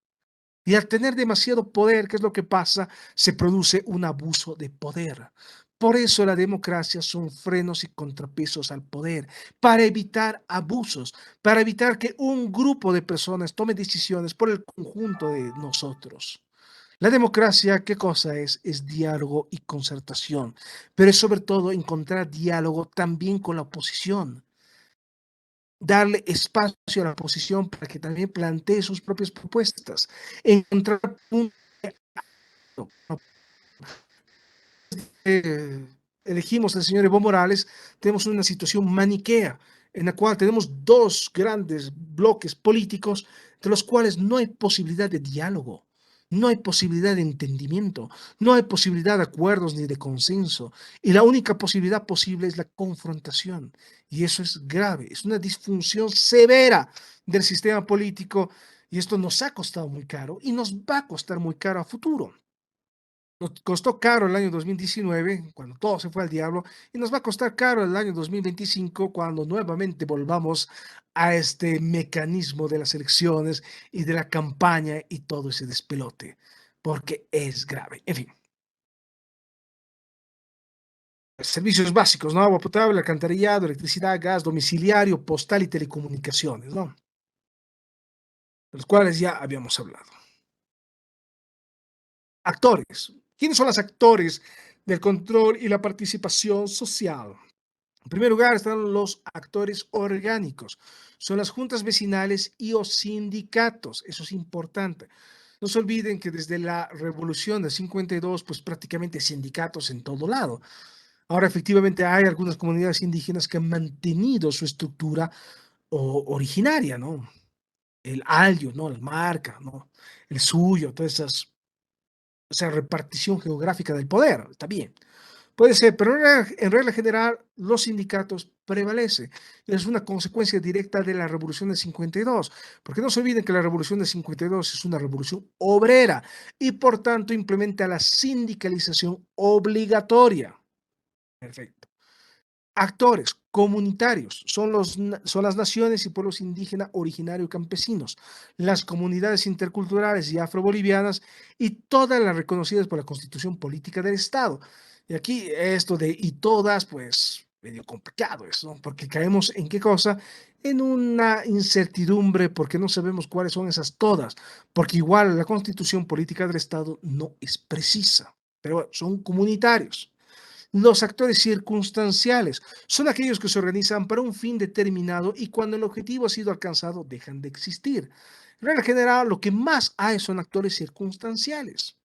A: Y al tener demasiado poder, ¿qué es lo que pasa? Se produce un abuso de poder. Por eso la democracia son frenos y contrapesos al poder, para evitar abusos, para evitar que un grupo de personas tome decisiones por el conjunto de nosotros. La democracia, ¿qué cosa es? Es diálogo y concertación, pero es sobre todo encontrar diálogo también con la oposición, darle espacio a la oposición para que también plantee sus propias propuestas, encontrar puntos. Elegimos al señor Evo Morales, tenemos una situación maniquea en la cual tenemos dos grandes bloques políticos de los cuales no hay posibilidad de diálogo, no hay posibilidad de entendimiento, no hay posibilidad de acuerdos ni de consenso. Y la única posibilidad posible es la confrontación. Y eso es grave, es una disfunción severa del sistema político y esto nos ha costado muy caro y nos va a costar muy caro a futuro. Nos costó caro el año 2019, cuando todo se fue al diablo, y nos va a costar caro el año 2025, cuando nuevamente volvamos a este mecanismo de las elecciones y de la campaña y todo ese despelote, porque es grave. En fin, servicios básicos, ¿no? Agua potable, alcantarillado, electricidad, gas, domiciliario, postal y telecomunicaciones, ¿no? De los cuales ya habíamos hablado. Actores. ¿Quiénes son los actores del control y la participación social? En primer lugar están los actores orgánicos, son las juntas vecinales y o sindicatos, eso es importante. No se olviden que desde la revolución del 52, pues prácticamente sindicatos en todo lado. Ahora efectivamente hay algunas comunidades indígenas que han mantenido su estructura originaria, ¿no? el alio, ¿no? La marca, ¿no? El suyo, todas esas, esa repartición geográfica del poder, está bien. Puede ser, pero en regla general los sindicatos prevalecen. Es una consecuencia directa de la revolución del 52, porque no se olviden que la revolución del 52 es una revolución obrera y por tanto implementa la sindicalización obligatoria. Perfecto. Actores comunitarios son las naciones y pueblos indígenas originarios campesinos, las comunidades interculturales y afrobolivianas y todas las reconocidas por la Constitución Política del Estado. Y aquí esto de y todas, pues medio complicado eso, ¿no? Porque caemos en qué cosa, en una incertidumbre porque no sabemos cuáles son esas todas, porque igual la Constitución Política del Estado no es precisa, pero bueno, son comunitarios. Los actores circunstanciales son aquellos que se organizan para un fin determinado y cuando el objetivo ha sido alcanzado dejan de existir. En regla general, lo que más hay son actores circunstanciales.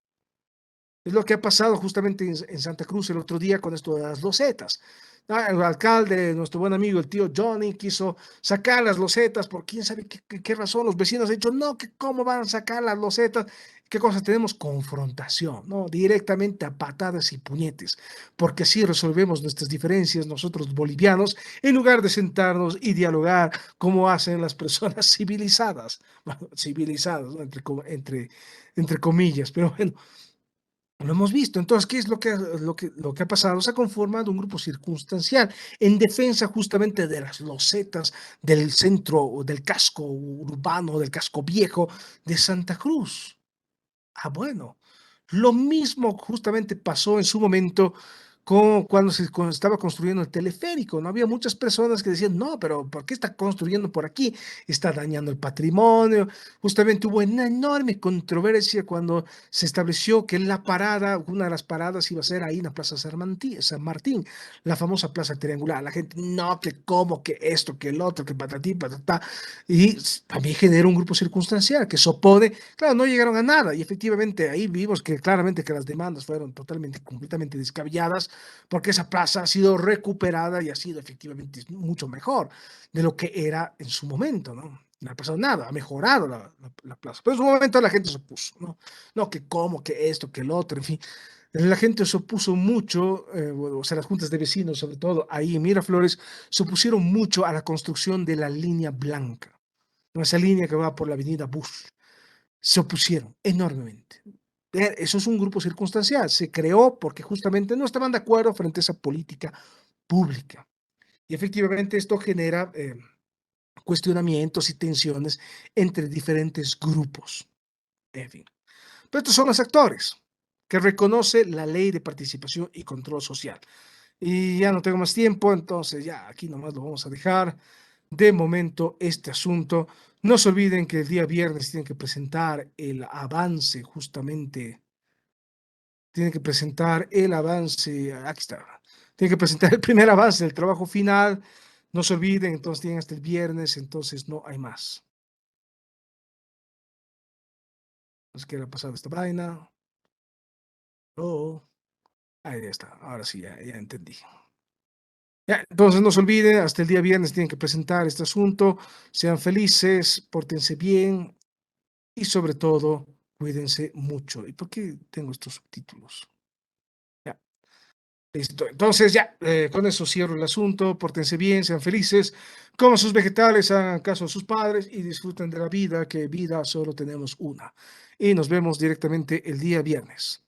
A: Es lo que ha pasado justamente en Santa Cruz el otro día con esto de las losetas. El alcalde, nuestro buen amigo, el tío Johnny, quiso sacar las losetas por quién sabe qué razón. Los vecinos han dicho, no, que cómo van a sacar las losetas. ¿Qué cosa tenemos? Confrontación, ¿no? Directamente a patadas y puñetes, porque así resolvemos nuestras diferencias nosotros bolivianos, en lugar de sentarnos y dialogar como hacen las personas civilizadas, bueno, civilizadas, ¿no? Entre comillas, pero bueno, lo hemos visto. Entonces, ¿qué es lo que ha pasado? Se ha conformado un grupo circunstancial en defensa justamente de las losetas del centro o del casco urbano, del casco viejo de Santa Cruz. Ah, bueno. Lo mismo justamente pasó en su momento con cuando estaba construyendo el teleférico, ¿no? Había muchas personas que decían: "No, pero ¿por qué está construyendo por aquí? Está dañando el patrimonio". Justamente hubo una enorme controversia cuando se estableció que la parada, una de las paradas iba a ser ahí en la Plaza San Martín, la famosa plaza triangular. La gente: "No, que cómo, que esto, que el otro, que patatí, patatá". Y también genera un grupo circunstancial que se opone. Claro, no llegaron a nada y efectivamente ahí vimos que claramente que las demandas fueron totalmente, completamente descabelladas, porque esa plaza ha sido recuperada y ha sido efectivamente mucho mejor de lo que era en su momento, ¿no? No ha pasado nada, ha mejorado la plaza. Pero en su momento la gente se opuso, ¿no? No, que cómo, que esto, que el otro, en fin. La gente se opuso mucho, bueno, o sea, las juntas de vecinos, sobre todo ahí en Miraflores, se opusieron mucho a la construcción de la línea blanca, ¿no? Esa línea que va por la avenida Bush. Se opusieron enormemente. Eso es un grupo circunstancial, se creó porque justamente no estaban de acuerdo frente a esa política pública. Y efectivamente esto genera cuestionamientos y tensiones entre diferentes grupos. En fin. Pero estos son los actores que reconoce la ley de participación y control social. Y ya no tengo más tiempo, entonces ya aquí nomás lo vamos a dejar de momento este asunto. No se olviden que el día viernes tienen que presentar el avance, justamente, tienen que presentar el avance, aquí está, tienen que presentar el primer avance del trabajo final. No se olviden, entonces tienen hasta el viernes, entonces no hay más. No sé qué le ha pasado a esta vaina. Oh, ahí ya está, ahora sí, ya entendí. Ya, entonces no se olviden, hasta el día viernes tienen que presentar este asunto. Sean felices, pórtense bien y sobre todo, cuídense mucho. ¿Y por qué tengo estos subtítulos? Ya, listo. Entonces ya, con eso cierro el asunto. Pórtense bien, sean felices, coman sus vegetales, hagan caso a sus padres y disfruten de la vida, que vida solo tenemos una. Y nos vemos directamente el día viernes.